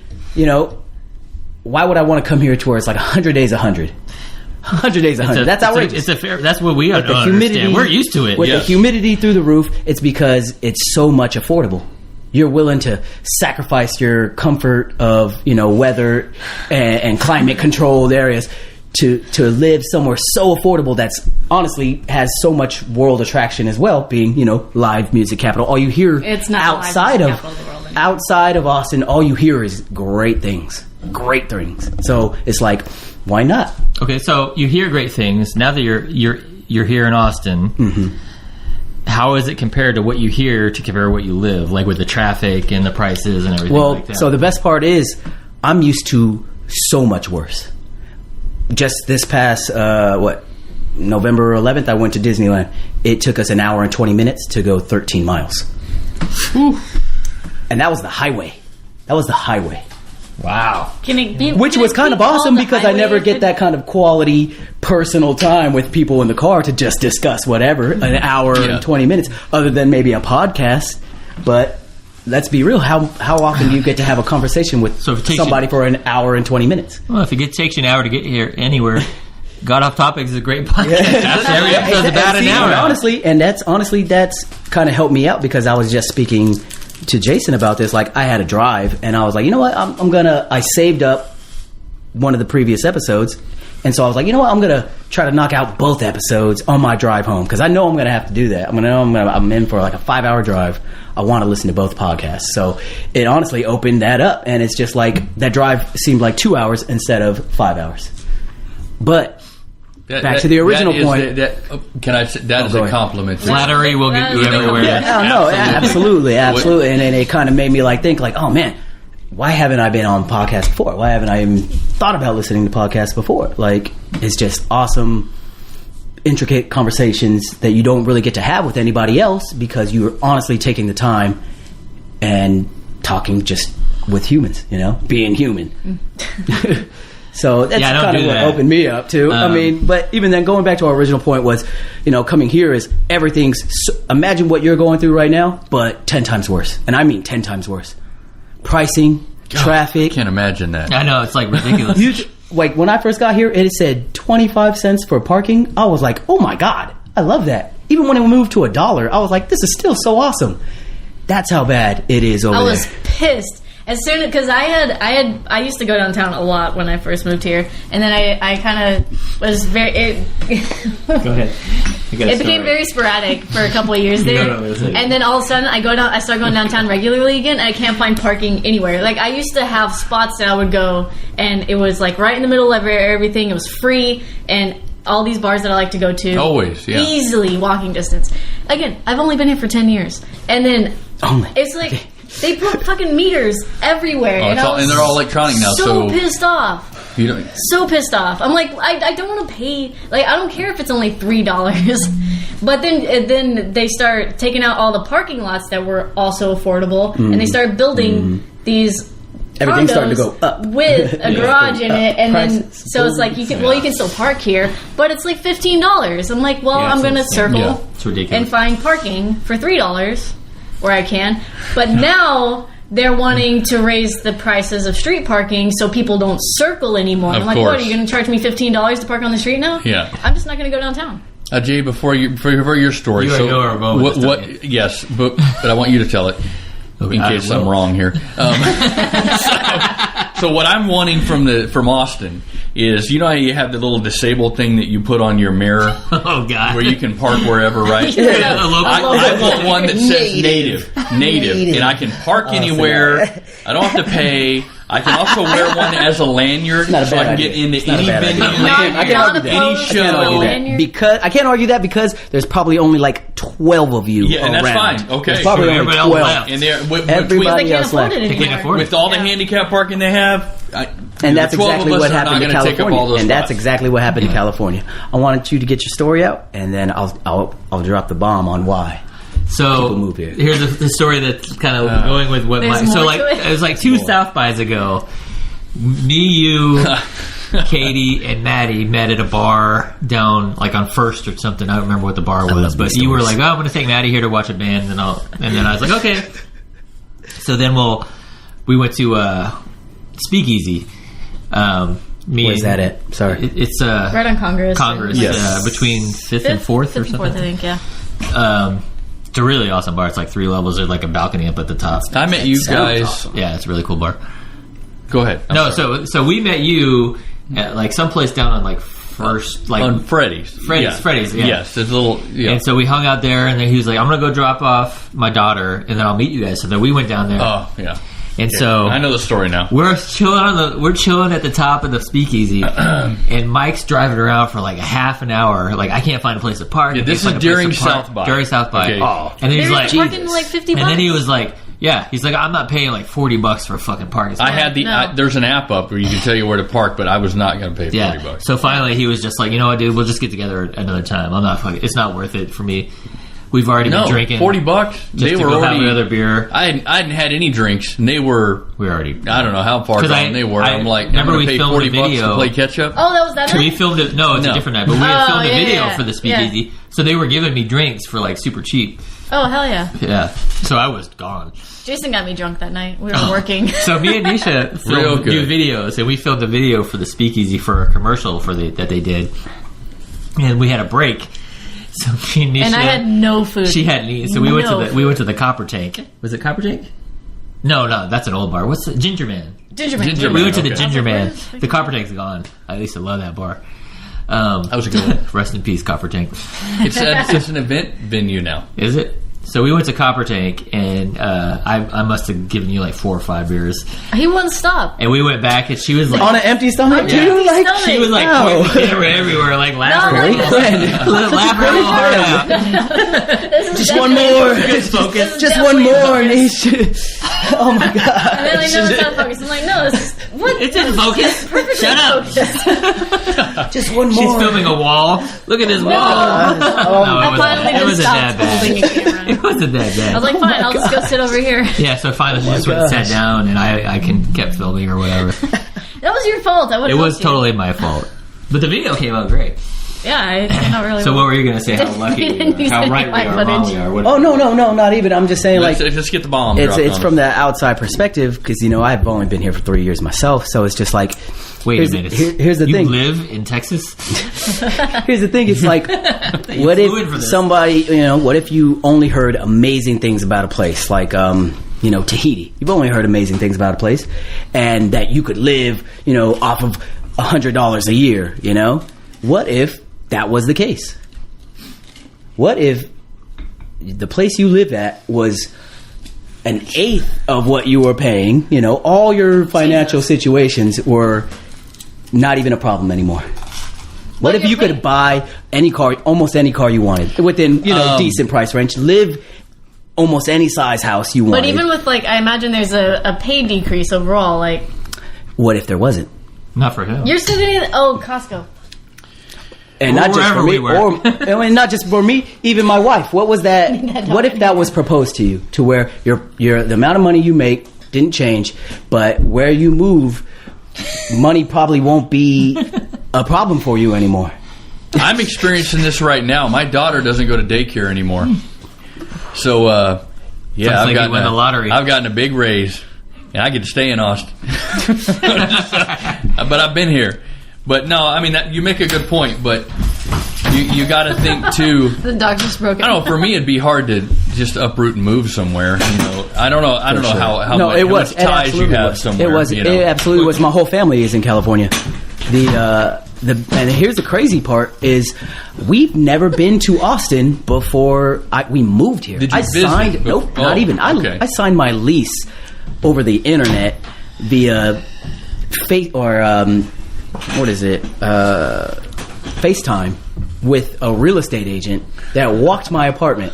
why would I want to come here to where it's like 100 days 100? 100 days 100. That's outrageous. It's a fair. That's what we With don't the humidity, understand. We're used to it. With Yes. the humidity through the roof, it's because it's so much affordable. You're willing to sacrifice your comfort of weather and climate controlled areas to live somewhere so affordable that's honestly has so much world attraction as well. Being live music capital, all you hear It's not the live outside music of capital of the world anymore. outside of Austin, all you hear is great things. So it's like, why not? Okay, so you hear great things. Now that you're you're here in Austin. Mm-hmm. How is it compared to what you hear to compare what you live, like with the traffic and the prices and everything like that? So the best part is I'm used to so much worse. Just this past, November 11th, I went to Disneyland. It took us an hour and 20 minutes to go 13 miles. And that was the highway. Wow. Which was kind of awesome because I never get that kind of quality personal time with people in the car to just discuss whatever, an hour and 20 minutes, other than maybe a podcast. But let's be real, how often do you get to have a conversation with somebody for an hour and 20 minutes? Well, if it takes you an hour to get here anywhere, God Off Topic is a great podcast. Every episode's about an hour. Honestly, that's kind of helped me out because I was just speaking to Jason about this. Like, I had a drive, and I was like, you know what? I saved up one of the previous episodes, and so I was like, you know what? I'm gonna try to knock out both episodes on my drive home because I know I'm gonna have to do that. I'm in for like a 5-hour drive. I want to listen to both podcasts, so it honestly opened that up, and it's just like that drive seemed like 2 hours instead of 5 hours. But back to the original point. That is a compliment. Flattery will get you everywhere. Absolutely. And then it kind of made me think, oh man, why haven't I been on podcasts before? Why haven't I even thought about listening to podcasts before? Like, it's just awesome, intricate conversations that you don't really get to have with anybody else because you're honestly taking the time and talking just with humans, being human. So that's kind of what opened me up too. But even then, going back to our original point was, coming here is everything's. Imagine what you're going through right now, but 10 times worse, and I mean 10 times worse. Pricing, traffic. I can't imagine that. I know, it's like ridiculous. When I first got here, it said 25 cents for parking. I was like, oh my god, I love that. Even when it moved to $1, I was like, this is still so awesome. That's how bad it is over there. I was pissed. As soon because I used to go downtown a lot when I first moved here, and then I kind of was very. Go ahead. It became very sporadic for a couple of years there, and then all of a sudden I start going downtown regularly again, and I can't find parking anywhere. Like, I used to have spots that I would go, and it was like right in the middle of everything. It was free, and all these bars that I like to go to, always easily walking distance. Again, I've only been here for 10 years, and then it's like. Okay. They put fucking meters everywhere, and they're all electronic now. So pissed off. So pissed off. I'm like, I don't want to pay. Like, I don't care if it's only $3. But then they start taking out all the parking lots that were also affordable, and they start building these. Everything's starting to go up with a garage in it, and then so it's like you can still park here, but it's like $15. I'm like, well, I'm gonna circle and find parking for $3. Where I can, but now they're wanting to raise the prices of street parking so people don't circle anymore. I'm like, what, are you going to charge me $15 to park on the street now? Yeah. I'm just not going to go downtown. Jay, before your story, yes, but I want you to tell it in case I'm wrong here. So what I'm wanting from Austin is, how you have the little disabled thing that you put on your mirror? Oh, God. Where you can park wherever, right? I want one that says native, and I can park anywhere. I don't have to pay. I can also wear one as a lanyard so I can get into any venue, any show. Because I can't argue that because there's probably only like 12 of you around. And that's fine. Okay. There's probably only 12. And everybody else left. With all the handicap parking they have, and that's exactly what happened in California. And that's exactly what happened in California. I wanted you to get your story out, and then I'll drop the bomb on why. So move here. Here's the story that's kind of going with what my... So it was like 2 South Bys ago. Me, you, Katie, and Maddie met at a bar down like on First or something. I don't remember what the bar was, but you were like, "Oh, I'm going to take Maddie here to watch a band," and then I was like, "Okay." So then we went to Speakeasy. Where's that at? Sorry, it's right on Congress. Yes. Between 5th and 4th or something. 5th and 4th, I think. Yeah. It's a really awesome bar. It's like 3 levels. There's like a balcony up at the top. I met you guys. Awesome. Yeah, it's a really cool bar. Go ahead. So we met you at like someplace down on like First, like on Freddy's. Freddy's. Yeah. Yes, there's a little. Yeah. And so we hung out there, and then he was like, "I'm gonna go drop off my daughter, and then I'll meet you guys." So then we went down there. Oh yeah. And so I know the story now. We're chilling at the top of the speakeasy, and Mike's driving around for like a half an hour. Like I can't find a place to park. Yeah, this is during South by. During South by. Okay. Oh. And then he's like, parking like $50. And then he was like, yeah, he's like, I'm not paying like $40 for a fucking parking spot. I had there's an app up where you can tell you where to park, but I was not going to pay $40. So finally, he was just like, you know what, dude, we'll just get together another time. It's not worth it for me. We've already been drinking. $40. They were already have another beer. I hadn't had any drinks, and we already. I don't know how far gone they were. I'm like, remember we paid $40 to play catch up. Oh, that was that night? We filmed it. No, it's a different night. But we had filmed a video for the speakeasy, so they were giving me drinks for like super cheap. Oh hell yeah! Yeah, so I was gone. Jason got me drunk that night. We were working. So me and Neisha filmed new videos, and we filmed a video for the speakeasy for a commercial that they did, and we had a break. So me and Neisha, and I had no food. She hadn't eaten. So we went to the Copper Tank. Was it Copper Tank? No, that's an old bar. What's the Ginger Man? Ginger Man. We went to the Ginger Man. The Copper Tank's gone. I used to love that bar. That was a good one. Rest in peace, Copper Tank. It's an event venue now. Is it? So we went to Copper Tank, and I must have given you like 4 or 5 beers. He wouldn't stop. And we went back, and she was like... On an empty stomach, too? She was like pointing the camera everywhere, like laughing. Just one more. Focus. Just one more, Neisha. Oh my God. And then I know it's not focused. I'm like, no, it's in focus. Shut up. Just one more. She's filming a wall. Look at this wall. It wasn't that bad. It wasn't that bad. I was like, fine, I'll just go sit over here. Yeah, so finally she just went and sat down, and I kept filming or whatever. That was your fault. It was totally my fault. But the video came out great. Yeah, it's not really. So what were you going to say? How lucky we are? How right we are, wrong we are? Oh, no, not even. I'm just saying, let's get the bomb. It's from the outside perspective, because, I've only been here for 3 years myself, so it's just like... Wait a minute. Here's the thing. You live in Texas? Here's the thing. It's like, what if somebody, what if you only heard amazing things about a place, like, Tahiti? You've only heard amazing things about a place, and that you could live, off of $100 a year, What if that was the case? What if the place you live at was an eighth of what you were paying? All your financial situations were not even a problem anymore. What if you could buy any car, almost any car you wanted, within decent price range, live almost any size house you wanted? But even with I imagine there's a pay decrease overall. What if there wasn't? Not for him. You're still getting Costco. And not just for me, and not just for me, even my wife. What was that? What if that was proposed to you, to where the amount of money you make didn't change, but where you move, money probably won't be a problem for you anymore? I'm experiencing this right now. My daughter doesn't go to daycare anymore, so I've gotten the lottery. I've gotten a big raise, and I get to stay in Austin. But I've been here. But no, I mean you make a good point, but you got to think too. The dog just broke it. I don't know. For me, it'd be hard to just uproot and move somewhere. I don't know. I don't know how much ties you have somewhere. It absolutely was. My whole family is in California. And here's the crazy part is we've never been to Austin before we moved here. Did you visit? Nope, not even. I signed my lease over the internet via FaceTime with a real estate agent that walked my apartment.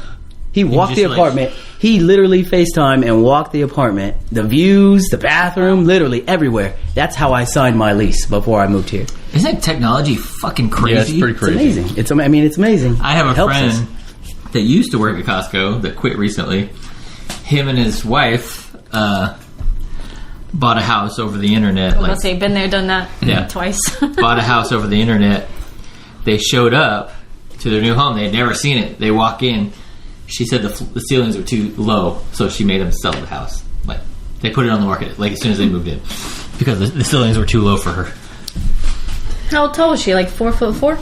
He walked the apartment. He literally FaceTime and walked the apartment. The views, the bathroom, literally everywhere. That's how I signed my lease before I moved here. Isn't technology fucking crazy? Yeah, it's pretty crazy. It's amazing. It's amazing. I have a friend that used to work at Costco that quit recently. Him and his wife bought a house over the internet. I was going to say, been there, done that twice. Bought a house over the internet. They showed up to their new home. They had never seen it. They walk in. She said the ceilings were too low, so she made them sell the house. They put it on the market as soon as they moved in because the ceilings were too low for her. How tall was she? 4'4"?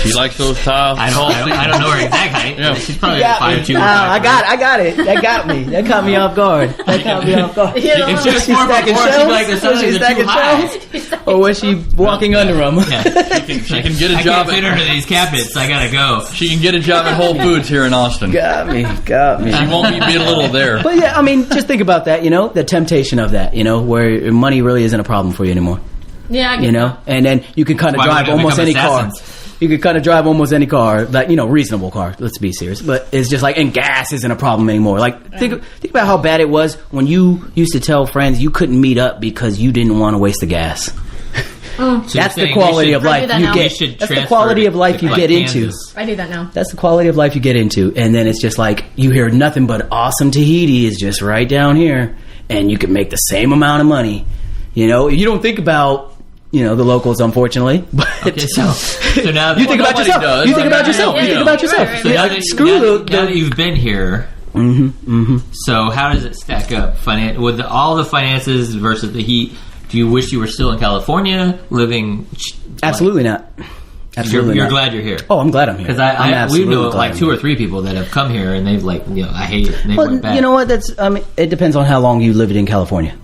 She likes those tall. I don't know her exact height. Yeah. She's probably 5'2". I got it. That got me. That caught me off guard. If she was 4'4", she'd be like, "There's something too high." Or was she walking under them? She can get a I job. can't fit under these cabinets. I gotta go. She can get a job at Whole Foods here in Austin. Got me. She won't be belittled there. But yeah, I mean, just think about that. The temptation of that. Where money really isn't a problem for you anymore. Yeah, I get that. And then you can kind of drive almost any car. You could kind of drive almost any car, like, reasonable car. Let's be serious. But it's just like, and gas isn't a problem anymore. Like, think about how bad it was when you used to tell friends you couldn't meet up because you didn't want to waste the gas. So that's the quality of life you get. That's the quality of life you get into. I do that now. That's the quality of life you get into. And then it's just like, you hear nothing but awesome Tahiti is just right down here. And you can make the same amount of money. You don't think about... the locals, unfortunately. But okay, so now you think about yourself. You think about yourself. You think about yourself. So now that you've been here, so how does it stack up with all the finances versus the heat? Do you wish you were still in California living? Absolutely not. Absolutely, you're glad you're here. Oh, I'm glad I'm here. Because we know like 2 or 3 people that have come here and they've I hate it. And they went back. You know what? It depends on how long you lived in California.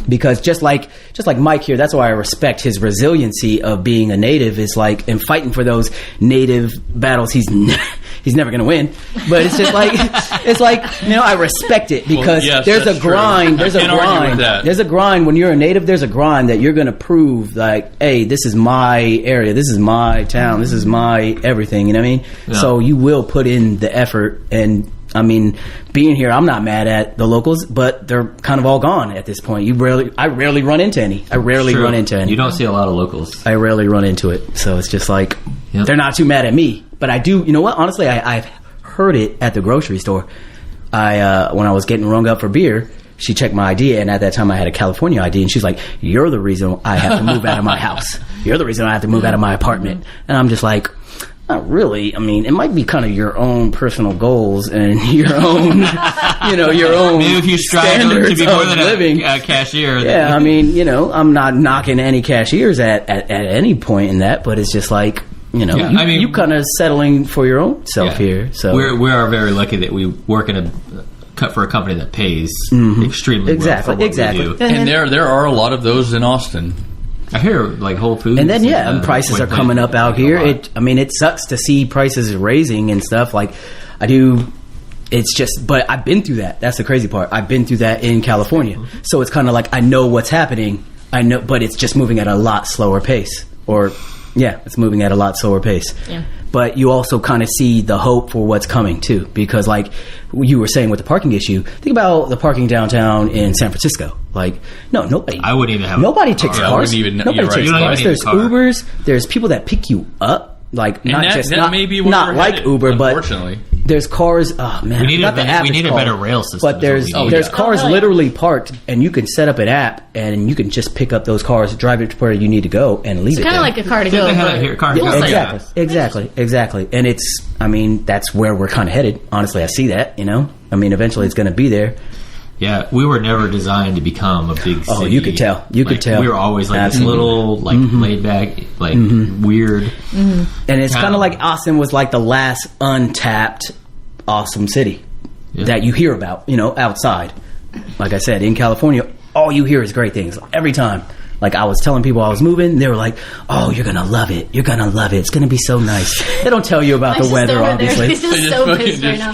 Because just like Mike here, that's why I respect his resiliency of being a native. Is like, and fighting for those native battles. He's never going to win, but it's just like I respect it because there's a grind. There's a grind. There's a grind when you're a native. There's a grind that you're going to prove like, hey, this is my area. This is my town. This is my everything. You know what I mean? Yeah. So you will put in the effort and. I mean, being here, I'm not mad at the locals, but they're kind of all gone at this point. I rarely run into any. You don't see a lot of locals. I rarely run into it. So it's just like, they're not too mad at me. But I do, you know what? Honestly, I've heard it at the grocery store. When I was getting rung up for beer, she checked my ID, and at that time I had a California ID, and she's like, "You're the reason I have to move out of my house. You're the reason I have to move out of my apartment." And I'm just like... Not really. I mean, it might be kind of your own personal goals and your own, your own. Maybe if you strive to be more than a cashier. Yeah, I mean, I'm not knocking any cashiers at any point in that, but it's just like, you kind of settling for your own self here. So we are very lucky that we work in for a company that pays extremely well for what we do. And there are a lot of those in Austin. I hear like Whole Foods. And then and prices are coming up out here. It sucks to see prices raising and stuff. Like I do. It's just, but I've been through that. That's the crazy part. I've been through that in California. So it's kind of like I know what's happening. I know, but it's just moving at a lot slower pace. It's moving at a lot slower pace. Yeah. But you also kind of see the hope for what's coming too, because like you were saying with the parking issue, think about the parking downtown in San Francisco. Like, nobody. I wouldn't even have. Nobody takes cars. Nobody takes cars. There's Ubers. There's people that pick you up. Like, not like Uber, but there's cars. Oh man, we need a better rail system. But there's cars literally parked, and you can set up an app, and you can just pick up those cars, drive it to where you need to go, and leave it. It's kind of like a car to go. Exactly. And that's where we're kind of headed. Honestly, I see that. Eventually it's going to be there. Yeah, we were never designed to become a big city. Oh, you could tell. You could tell. We were always like this little, laid back, weird. Mm-hmm. And it's kind of like Austin was like the last untapped awesome city that you hear about, outside. Like I said, in California, all you hear is great things every time. Like I was telling people I was moving, they were like, "Oh, you're gonna love it. You're gonna love it. It's gonna be so nice." They don't tell you about the weather, obviously. He's just so pissed right now.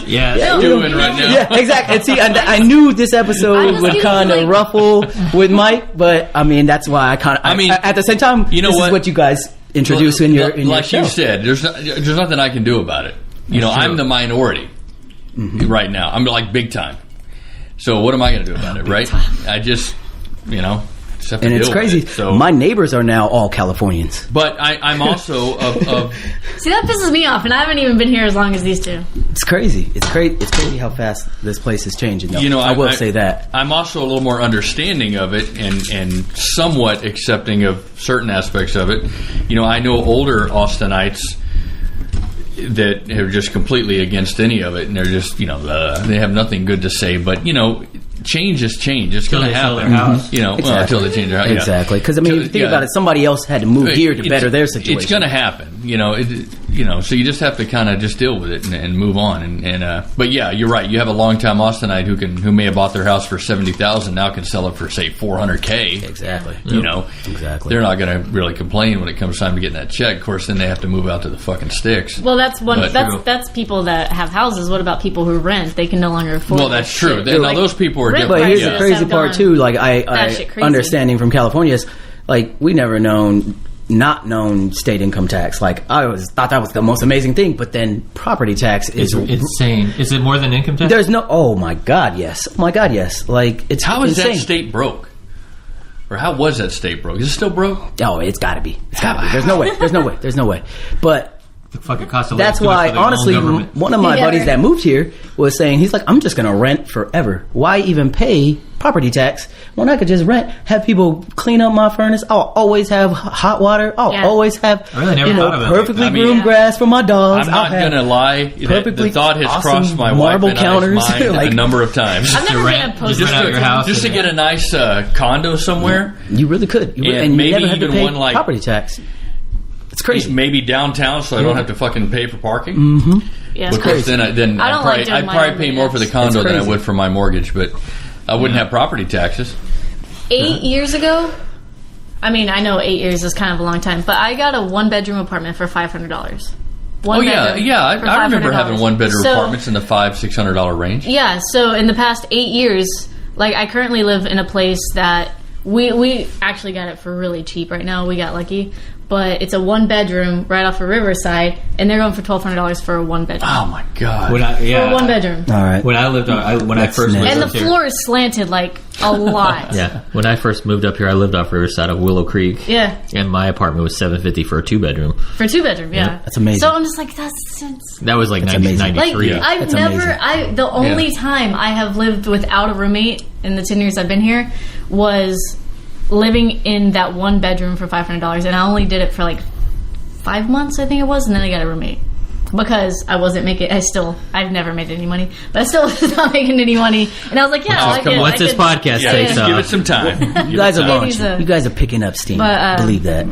Doing right now. Yeah, exactly. And see, I knew this episode would kind of ruffle with Mike, but that's why at the same time, this is what you guys introduce in your show. You said, there's nothing I can do about it. I'm the minority right now. I'm like big time. So what am I going to do about it, right? I just, and it's crazy. So, my neighbors are now all Californians. But I'm also of... See, that pisses me off, and I haven't even been here as long as these two. It's crazy. It's crazy how fast this place is changing. I will say that. I'm also a little more understanding of it and somewhat accepting of certain aspects of it. I know older Austinites that are just completely against any of it, and they're just, they have nothing good to say. But, change is change. It's going to happen. Their house. You know, Exactly. well, until they change their house. Exactly. Because I mean, if you think about it, somebody else had to move here to better their situation. It's going to happen. You know, so you just have to kind of just deal with it and move on. But yeah, you're right. You have a longtime Austinite who may have bought their house for $70,000 now can sell it for say $400K. Exactly. You know, exactly. They're not going to really complain when it comes time to getting that check. Of course, then they have to move out to the fucking sticks. Well, that's people that have houses. What about people who rent? They can no longer afford. Well, that's true. Now those people are rent different. But here's prices the crazy have part gone too. Like I batshit crazy. understanding from California is like we never not known state income tax. Like I always thought that was the most amazing thing. But then property tax is insane. Is it more than income tax? There's no. Oh my god, yes. Oh my god, yes. Like it's how is insane. that state broke? Or how was that state broke? Is it still broke? Oh, it's got to be. It's got to be. There's no way. There's no way. There's no way. But the fucking cost of that's why, honestly, one of my buddies that moved here was saying, he's like, I'm just going to rent forever. Why even pay property tax when I could just rent, have people clean up my furnace? I'll always have hot water. I'll always have perfectly groomed grass for my dogs. I'm not going to lie. The thought has crossed my wife and I's mind a number of times. I've never been opposed to your house just to get a nice condo somewhere. You really could. And maybe you never have to even pay one like property tax. It's crazy. Maybe downtown, so I don't have to fucking pay for parking. Mm-hmm. Yeah, because then I'd probably pay more for the condo than I would for my mortgage, but I wouldn't have property taxes. 8 years ago, I mean, I know 8 years is kind of a long time, but I got a 1-bedroom apartment for $500. I remember having 1-bedroom apartments in the $500-600 range. Yeah, so in the past 8 years, like I currently live in a place that we actually got it for really cheap right now. We got lucky. But it's a 1-bedroom right off of Riverside, and they're going for $1,200 for a 1-bedroom. Oh my god! For a 1-bedroom. All right. When I lived when I first moved and up the floor is slanted like a lot. Yeah. When I first moved up here, I lived off Riverside of Willow Creek. Yeah. And my apartment was $750 for a 2-bedroom. For a 2-bedroom, yeah. That's amazing. So I'm just like, that was like 1993. Like I've never. The only time I have lived without a roommate in the 10 years I've been here was living in that 1-bedroom for $500, and I only did it for like 5 months, I think it was, and then I got a roommate because I wasn't making. I've never made any money, but I still was not making any money. And I was like, once this podcast takes off, give it some time. You guys are launching. You guys are picking up steam. But, believe that.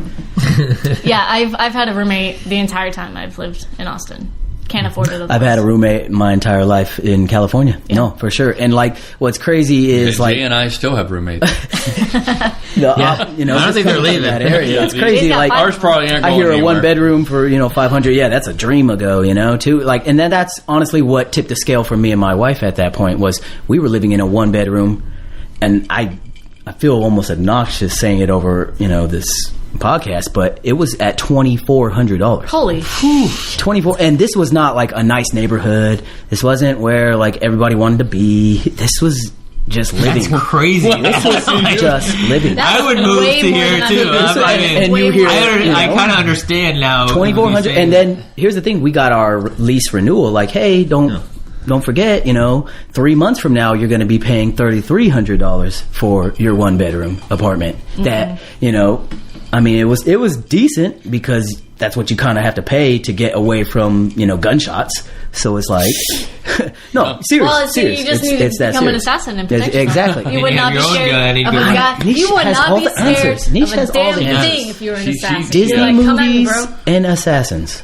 Yeah, I've had a roommate the entire time I've lived in Austin. Can't afford it. I've had a roommate my entire life in California. Yeah. No, for sure. And like, what's crazy is Jay and I still have roommates. I don't think they're leaving that area. It's crazy. Like ours probably aren't going I hear anywhere. a 1-bedroom for $500. Yeah, that's a dream ago. Too. Like, and then that's honestly what tipped the scale for me and my wife at that point was we were living in a 1-bedroom, and I feel almost obnoxious saying it over this podcast, but it was at $2,400. Holy 24, and this was not like a nice neighborhood. This wasn't where like everybody wanted to be. This was just living. That's crazy. This was just living. I would move to here too. I kind of understand now. $2,400, and then here's the thing: we got our lease renewal. Like, hey, don't forget, 3 months from now, you're going to be paying $3,300 for your 1-bedroom apartment. Mm-hmm. That, I mean, it was decent because that's what you kind of have to pay to get away from, gunshots. So it's like, no, serious. Well, so you just need to become an assassin and protect yourself. Exactly. You would not be scared of a guy. You would not be scared of a damn thing if you were an assassin. Disney movies and assassins.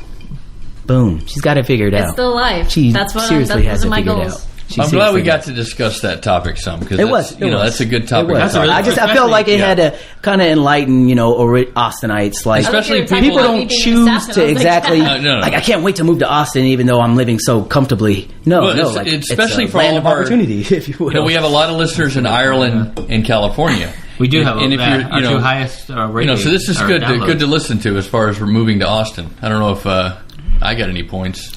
Boom. She's got it figured out. It's the life. She that's what seriously has it my figured goals. out. I'm glad we got to discuss that topic some because that's a good topic. I felt like it had to kind of enlighten Austinites, like especially people don't choose to exactly like I can't wait to move to Austin even though I'm living so comfortably. Especially it's a for land all of opportunity, if you will. We have a lot of listeners in Ireland and California. We do have and if you're, our two highest rating. So this is good to listen to as far as we're moving to Austin. I don't know if I got any points.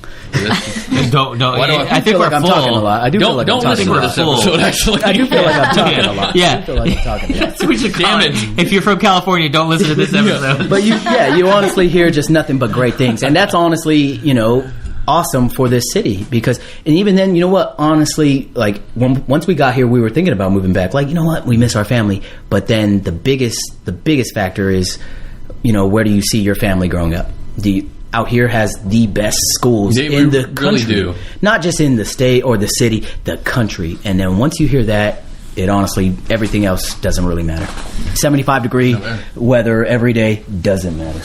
Don't. I think I'm talking a lot. I do feel like I'm talking a lot. This episode, actually. I do feel like I'm talking a lot. Yeah. I do feel like I'm talking a lot. We should call it. If you're from California, don't listen to this episode. But you honestly hear just nothing but great things, and that's honestly, awesome for this city because, and even then, you know what? Honestly, like once we got here, we were thinking about moving back. Like, you know what? We miss our family, but then the biggest factor is, where do you see your family growing up? Out here has the best schools in the country. Really do. Not just in the state or the city, the country. And then once you hear that, it honestly, everything else doesn't really matter. 75-degree weather every day doesn't matter.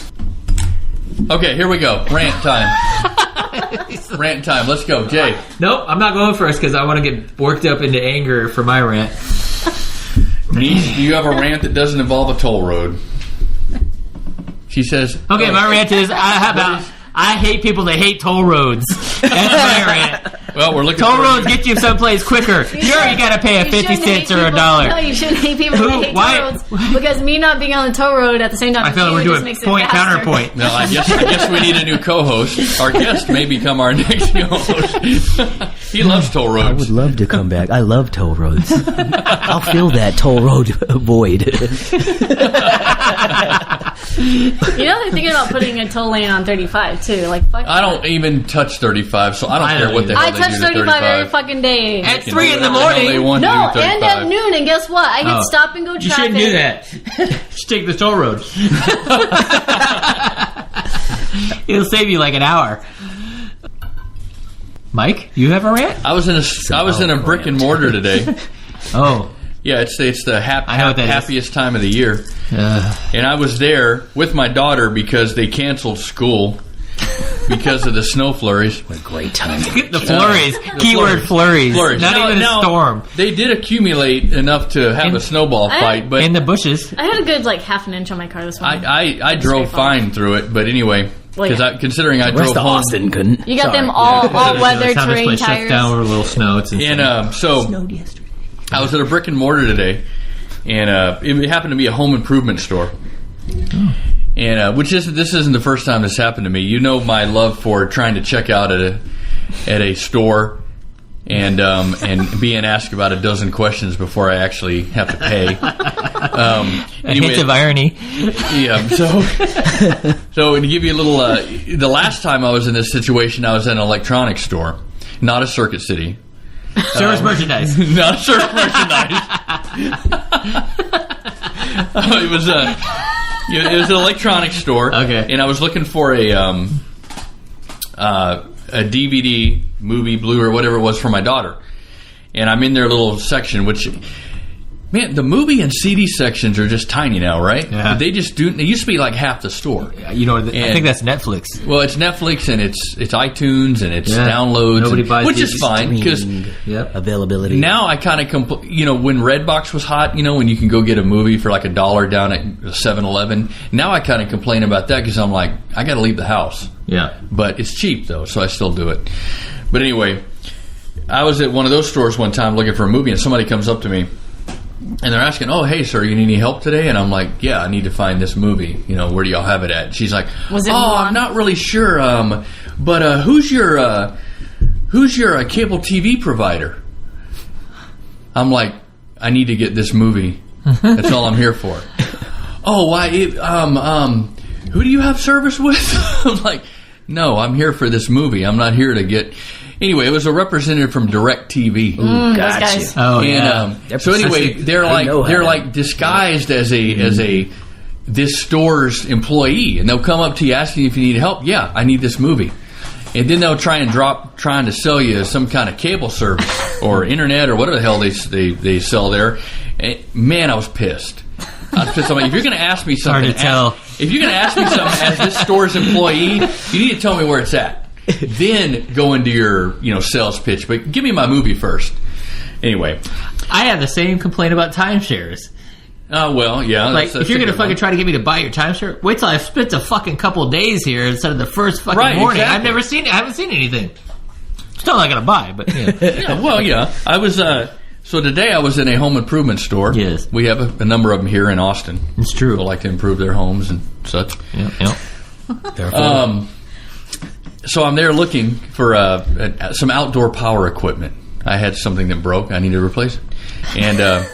Okay, here we go. Rant time. Rant time. Let's go, Jay. Nope, I'm not going first because I want to get worked up into anger for my rant. Neisha, do you have a rant that doesn't involve a toll road? She says... Okay, my rant is, I hate people that hate toll roads. That's my rant. Well, we're looking toll roads get you someplace quicker. You already got to pay a 50 cents or $1. No, you shouldn't hate people that hate toll roads. Because me not being on the toll road at the same time, I feel like we're doing point counterpoint. No, I guess we need a new co-host. Our guest may become our next co-host. He loves toll roads. I would love to come back. I love toll roads. I'll fill that toll road void. You know, they're thinking about putting a toll lane on 35 too. Like, fuck I don't even touch 35, so I don't care what the hell I they touch do to 35 every fucking day. At 3 in the morning. No, and at noon. And guess what? I hit stop and go traffic. You shouldn't do that. Just take the toll road. It'll save you like an hour. Mike, you have a rant? I was in a brick and mortar today. Oh. Yeah, it's the happiest time of the year. And I was there with my daughter because they canceled school because of the snow flurries. What a great time. The flurries. Keyword flurries. Not even a storm. They did accumulate enough to have a snowball fight. But in the bushes. I had a good half an inch on my car this morning. I drove fine through it, but anyway... Because considering I drove home, Austin couldn't. You got them all-weather terrain tires. Down with a little snow. It's and so snowed yesterday. I was at a brick and mortar today, and it happened to be a home improvement store. And this isn't the first time this happened to me. You know my love for trying to check out at a store and being asked about a dozen questions before I actually have to pay. Anyway, a hint of irony. Yeah. So to give you a little, the last time I was in this situation, I was in an electronics store, not a Circuit City. Service merchandise. Not service merchandise. It was an electronics store. Okay. And I was looking for a DVD, movie, Blu-ray, whatever it was for my daughter. And I'm in their little section, which... Man, the movie and CD sections are just tiny now, right? Yeah. They used to be like half the store. You know, I think that's Netflix. Well, it's Netflix and it's iTunes and it's downloads. Nobody buys which is fine because availability. Now I kind of when Redbox was hot, when you can go get a movie for like $1 down at 7-Eleven. Now I kind of complain about that because I'm like, I got to leave the house. Yeah, but it's cheap though, so I still do it. But anyway, I was at one of those stores one time looking for a movie, and somebody comes up to me. And they're asking, "Oh, hey, sir, you need any help today?" And I'm like, "Yeah, I need to find this movie. Where do y'all have it at?" And she's like, I'm not really sure. But who's your cable TV provider? I'm like, I need to get this movie. That's all I'm here for. Oh, why? Who do you have service with? I'm like, no, I'm here for this movie. I'm not here to get. Anyway, it was a representative from DirecTV. Gotcha. Guys. Oh, yeah. So anyway, they're like disguised as this store's employee, and they'll come up to you asking if you need help. Yeah, I need this movie, and then they'll trying to sell you some kind of cable service or internet or whatever the hell they sell there. And, man, I was pissed. I'm like, if you're going to ask me something, if you're going to ask me something as this store's employee, you need to tell me where it's at. Then go into your sales pitch, but give me my movie first. Anyway, I have the same complaint about timeshares. Well, yeah. Like, if you're going to fucking try to get me to buy your timeshare, wait till I've spent a fucking couple days here instead of the first fucking morning. Exactly. I've never seen it. I haven't seen anything. Still not going to buy, but yeah. Yeah, well, yeah. I was so today I was in a home improvement store. Yes. We have a number of them here in Austin. It's true. People like to improve their homes and such. Yeah. So I'm there looking for some outdoor power equipment. I had something that broke. I needed to replace it. And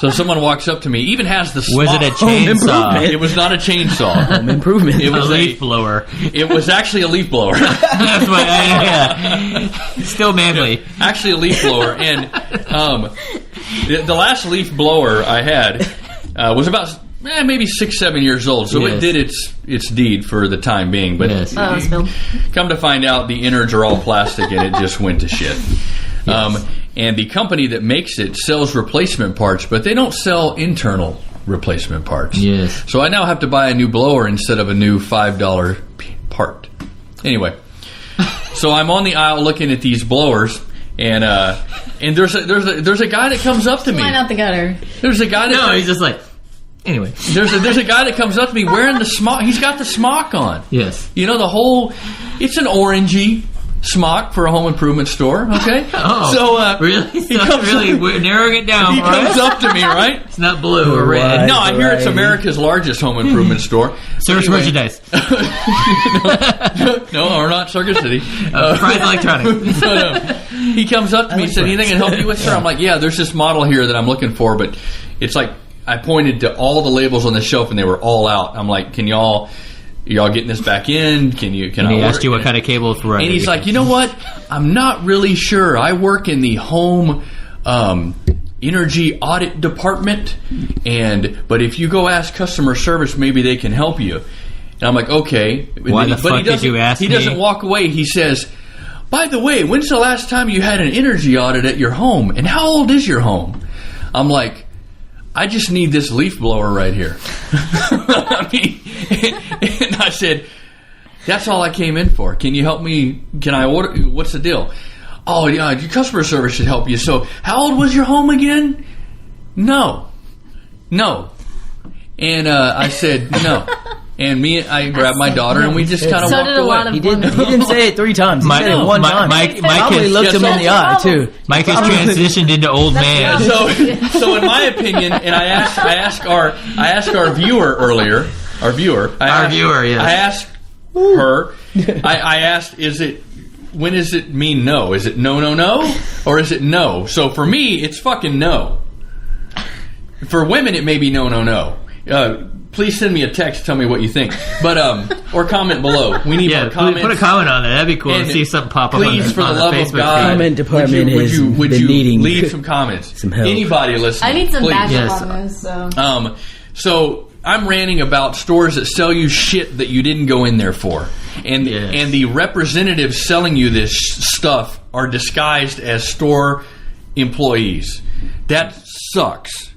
so someone walks up to me, even has the small... Was it a chainsaw? It was not a chainsaw. Home improvement. It was a leaf blower. It was actually a leaf blower. That's what still manly. Yeah, actually a leaf blower. And the last leaf blower I had was about... maybe 6-7 years old, so It did its deed for the time being. But come to find out, the innards are all plastic, and it just went to shit. Yes. And the company that makes it sells replacement parts, but they don't sell internal replacement parts. Yes. So I now have to buy a new blower instead of a new $5 part. Anyway, so I'm on the aisle looking at these blowers, and there's a guy that comes up to me. Line out the gutter. There's a guy that No, he's just like. Anyway, there's a guy that comes up to me wearing the smock. He's got the smock on. Yes. You know, it's an orangey smock for a home improvement store. Okay. Oh. So really, we're narrowing it down. He right? comes up to me, right? It's not blue or red. No, I hear it's America's largest home improvement store. Service merchandise. No, we're not Circuit City. Prize Electronics. No. He comes up to me and said, "Anything I can help you with, sir?" I'm like, "Yeah, there's this model here that I'm looking for, but it's like." I pointed to all the labels on the shelf and they were all out. I'm like, "Can y'all getting this back in? Can he asked you what kind of cable for?" And he's like, "You know what? I'm not really sure. I work in the home energy audit department, but if you go ask customer service, maybe they can help you." And I'm like, "Okay." Why the fuck did you ask me? He doesn't walk away. He says, "By the way, when's the last time you had an energy audit at your home? And how old is your home?" I'm like, "I just need this leaf blower right here." I mean, and I said, "That's all I came in for. Can you help me? Can I order? What's the deal?" "Oh, yeah, your customer service should help you." "So, how old was your home again?" No. And I said, "No." And I grabbed my daughter and we just kind of walked away. He didn't say it 3 times. He said it one time. Mike probably looked him in the eye too. Mike has transitioned into old man. So in my opinion, and I asked our viewer earlier. Our viewer, yes. I asked her. I asked, when does it mean no? Is it no, or is it no? So for me, it's fucking no. For women, it may be no. Please send me a text. Tell me what you think, but or comment below. We need more comments. Put a comment on there. That'd be cool to see something pop up. Please, for the love of God, comment department would you leave some comments? Some help. Anybody listening? I need some please. backup on this. So I'm ranting about stores that sell you shit that you didn't go in there for, and the representatives selling you this stuff are disguised as store employees. That sucks.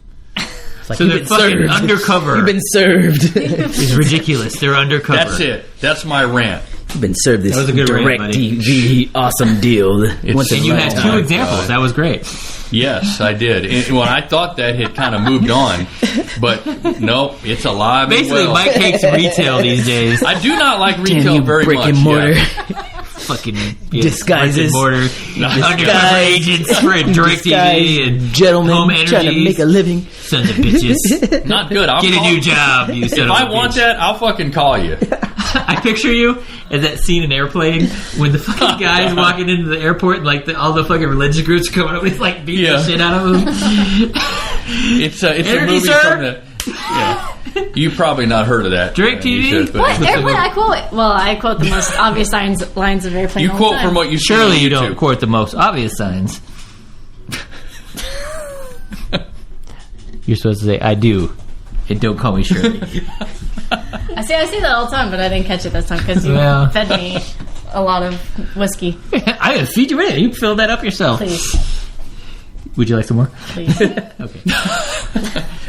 Like, so they're fucking undercover. You've been served. It's ridiculous. They're undercover. That's it. That's my rant. You've been served this direct TV awesome deal. And you had 2 examples. That was great. Yes, I did. Well, I thought that had kind of moved on, but nope, it's alive. Basically, and well. Mike hates retail these days. I do not like retail very brick much. And mortar. Fucking disguises, undercover agents for direct TV and gentlemen home energies, trying to make a living. Sons of bitches. Not good. Get a new job. You son if of I a want bitch. that, I'll fucking call you. I picture you as that scene in Airplane when the fucking guy's walking into the airport and like all the fucking religious groups are coming up and like beating the shit out of him. It's a movie from the. Yeah. You've probably not heard of that. Direct TV? What? Airplane? I quote the most obvious lines of Airplane. You quote from what you see on Surely you YouTube. don't quote the most obvious signs. You're supposed to say, "I do," and don't call me Shirley. I say that all the time, but I didn't catch it this time because you fed me a lot of whiskey. I didn't feed you anything. You filled that up yourself. Please. Would you like some more? Please. Okay.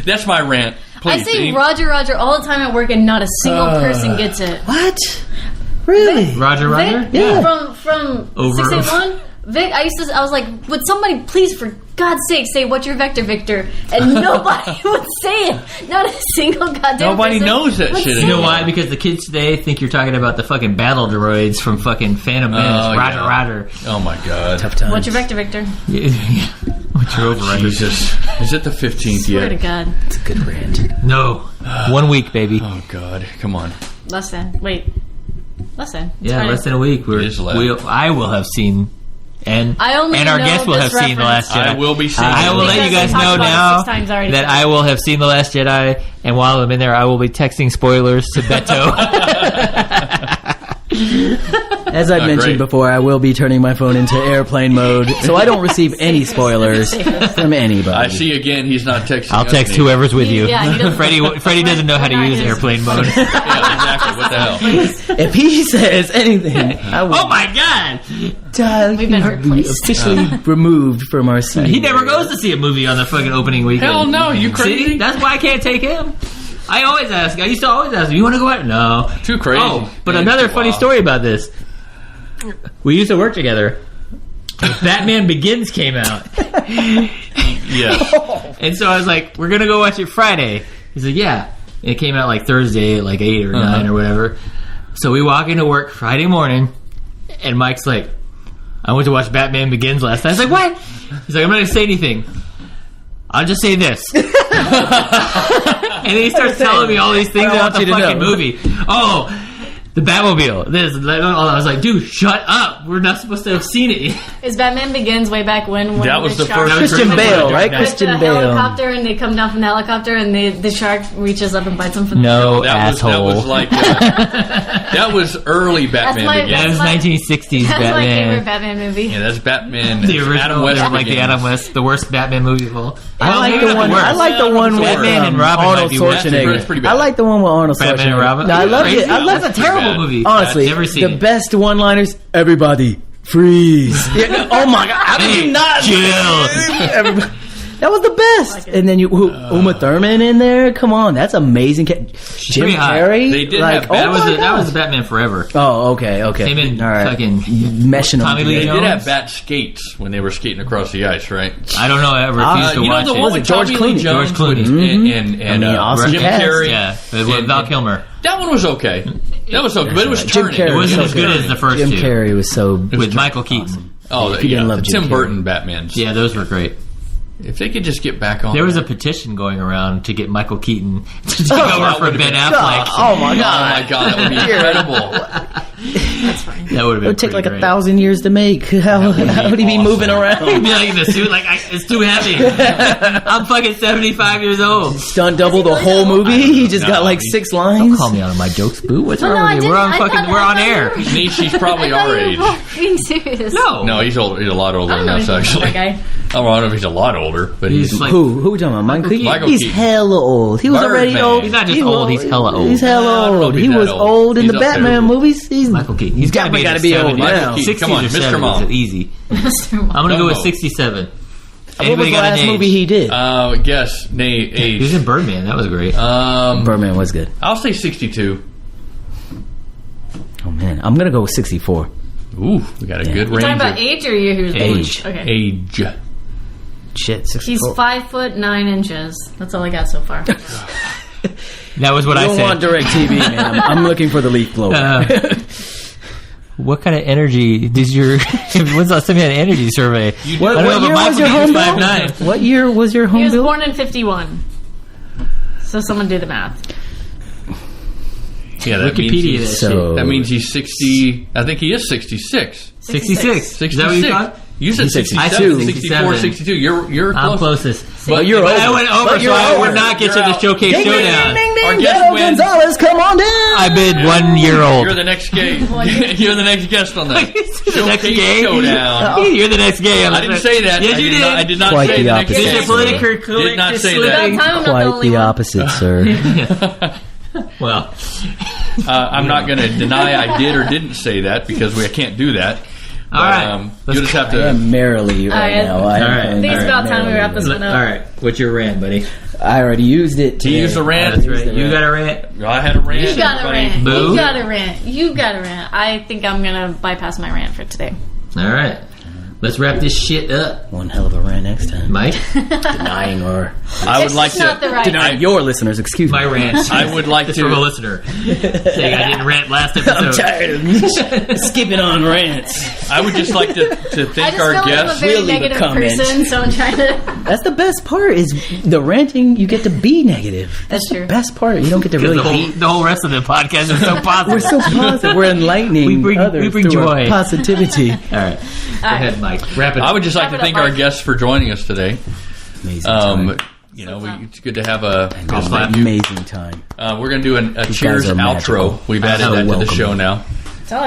That's my rant. Please, I say Roger all the time at work, and not a single person gets it. What? Really? Roger? Vic, Yeah. From Over. 681. Vic, I was like, would somebody please, for God's sake, say what's your vector, Victor? And nobody would say it. Not a single goddamn Nobody person knows that would shit say You know it. why? Because the kids today think you're talking about the fucking battle droids from fucking Phantom Menace. Roger. Oh my God. Tough times. What's your vector, Victor? What's your override? Jesus. Is it the 15th Swear yet? to God. It's a good rant. No. 1 week, baby. Oh God. Come on. Less than. Wait. Less than. It's Yeah, Friday. less than a week. I will have seen, and our guests will have seen The Last Jedi. I will be seeing I will let you guys know now that I will have seen The Last Jedi, and while I'm in there, I will be texting spoilers to Beto. As I mentioned before, I will be turning my phone into airplane mode, so I don't receive any spoilers from anybody. I see again. He's not texting. I'll text whoever's with you. Yeah, Freddie doesn't know how to use airplane mode. Yeah, exactly. What the hell? If he says anything, I will. Oh my god! We've been replaced. Officially removed from our scene. He never goes to see a movie on the fucking opening weekend. Hell no, you crazy? See? That's why I can't take him. I used to always ask, you want to go out? No. Too crazy. Oh, but another funny story about this. We used to work together. Batman Begins came out. Yes. And so I was like, we're going to go watch it Friday. He's like, yeah. And it came out like Thursday at like 8 or 9 or whatever. So we walk into work Friday morning, and Mike's like, I went to watch Batman Begins last night. I was like, what? He's like, I'm not going to say anything. I'll just say this. And then he starts telling me all these things about the fucking movie. Oh, the Batmobile. This. I was like, dude, shut up. We're not supposed to have seen it. Is Batman Begins way back when that was the first Christian Bale, right? Christian Bale. Helicopter, and they come down from the helicopter, and the shark reaches up and bites them from the asshole. That was like that was early Batman Begins. That was 1960s That's Batman. my favorite Batman movie. Yeah, that's Batman. The original, Adam West like Begins. the Adam West, the worst Batman movie of all. I like the one with Batman and Robin Arnold might be worse. Schwarzenegger. That's pretty bad. I like the one with Arnold Schwarzenegger. Batman and Robin. No, I loved it. I loved That's it. a terrible movie. Honestly, I've never seen the it. best one-liners. Everybody freeze. Oh my god! How did you not? Chill. Everybody. That was the best. And then Uma Thurman in there. Come on, that's amazing. Jim Carrey. They did like, have that was Batman Forever. Oh, okay. Him and all right. fucking meshing Tommy them Lee They together. did have bat skates when they were skating across the ice, right? I don't know. I refuse to You know watch the one it. with George Tommy Lee Clooney. Jones George Clooney. and awesome Jim cast. Carrey. Yeah, with Val Kilmer. That one was okay. That was okay, but it was Jim turning. Carrey It wasn't was as good as the first Jim two. Carrey was so With Michael Keaton. Oh, If you didn't love the Jim Tim Carrey. Burton Batmans. Yeah, those were great. If they could just get back on. There was a that. petition going around to get Michael Keaton to take over for Ben Affleck. Oh my Oh god! my god, that would be incredible. That's fine. That would have been. It would take like pretty 1,000 years to make. How would he be awesome. moving around? great. Be like in the suit, like it's too heavy. I'm fucking 75 years old. Stunt double the whole movie. He just got like 6 lines. Call me out on my jokes, boo. What's No, wrong I with you? didn't. We're on air. She's probably I thought our you age. were both being serious. No, he's older. He's a lot older I don't than know us, anything about actually. that guy. I don't know if he's a lot older, but he's like Who we talking about? Michael Keaton? Michael He's Keaton. hella old. He was already Birdman. old. He's not just old, he's hella old. He's I don't hella know old. if He he's was that old. old in He's the up there. Batman movies. He's Michael Keaton. He's gotta be old now. Keaton. 60s Come on, or Mr. 70s. Mom. Easy. Mr. I'm gonna go with No. 67. What was Anybody the got last an age? movie he did? Guess age. He was in Birdman. That was great. Birdman was good. I'll say 62. Oh man, I'm gonna go with 64. Ooh, we got a good You're talking range about of age or year he was born? Age. Okay. age. Shit, 64. He's 5'9". That's all I got so far. That was what I I don't said. want direct TV, man. I'm looking for the leaf blower. What kind of energy did your? When's the last time you had an energy survey? What I don't know, year but was your Michael home Keaton's bill? 5'9". What year was your He home was bill? born in 51. So someone do the math. Yeah, that Wikipedia means that he's, So that means he's 60. I think he is 66. 66. 66. Is that what you thought? You said He said 67, 67. 64, 62. You're I'm close. closest. But you're But over. I went over, But so you're I over. would not get You're to the out. showcase Ding, ding, showdown. ding, ding, Our ding. guest Beto wins. Gonzalez, come on down. I bid 1 year old. You're the next gay. You're the next guest on that The next showcase game? showdown. You're the next game. I didn't say that. Yes, you did. I did not Quite say the the next opposite. Did guest. your political Did not say About that. time I'm not the Quite only the one. opposite, sir. Well, I'm not going to deny I did or didn't say that because I can't do that. all right. You just have I to. am merrily right Alright. now. Alright. I think it's about time we wrap this one All up. right. What's your rant, buddy? I already used it. He used a rant. That's right. You got a rant. I had a rant. You got a everybody. rant. Boo. You got a rant. You got a rant. I think I'm going to bypass my rant for today. All right. Let's wrap this shit up, One hell of a rant next time. Mike. Denying or I would It's like just not the to. right denying your listeners, excuse me. My rant. I would like It's from a to. listener saying I didn't rant last I'm episode. tired of skipping on rants. I would just like to I thank just our feel like I'm a guests. very We'll leave a negative comment. person, so I'm trying to... That's the best part is the ranting, you get to be negative. That's true. Best part. You don't get to Because really be. the whole rest of the podcast is so positive. We're so positive. We're enlightening We bring others through joy. our positivity. All right. Go ahead, Mike. Wrap it up. I would just like Wrap to it thank up, our Mike. guests for joining us today. Amazing time. You know, it's good to have a. I'll slap you. Amazing time. We're going to do a cheers are outro. magical. We've added So that to the welcome. show now.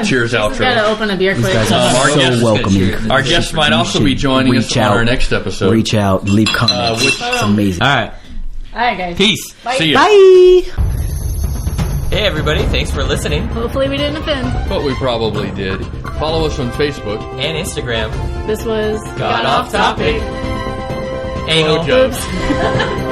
Cheers, outro. Got to open a beer quick. Guys are Our so guest- welcoming. Our guests might also be joining us on our next episode. Reach out, leave comments. It's amazing. All right. All right, guys. Peace. Bye. See ya. Bye. Hey, everybody. Thanks for listening. Hopefully we didn't offend. But we probably did. Follow us on Facebook. And Instagram. This was Got Off Topic. Anal. Blowjobs.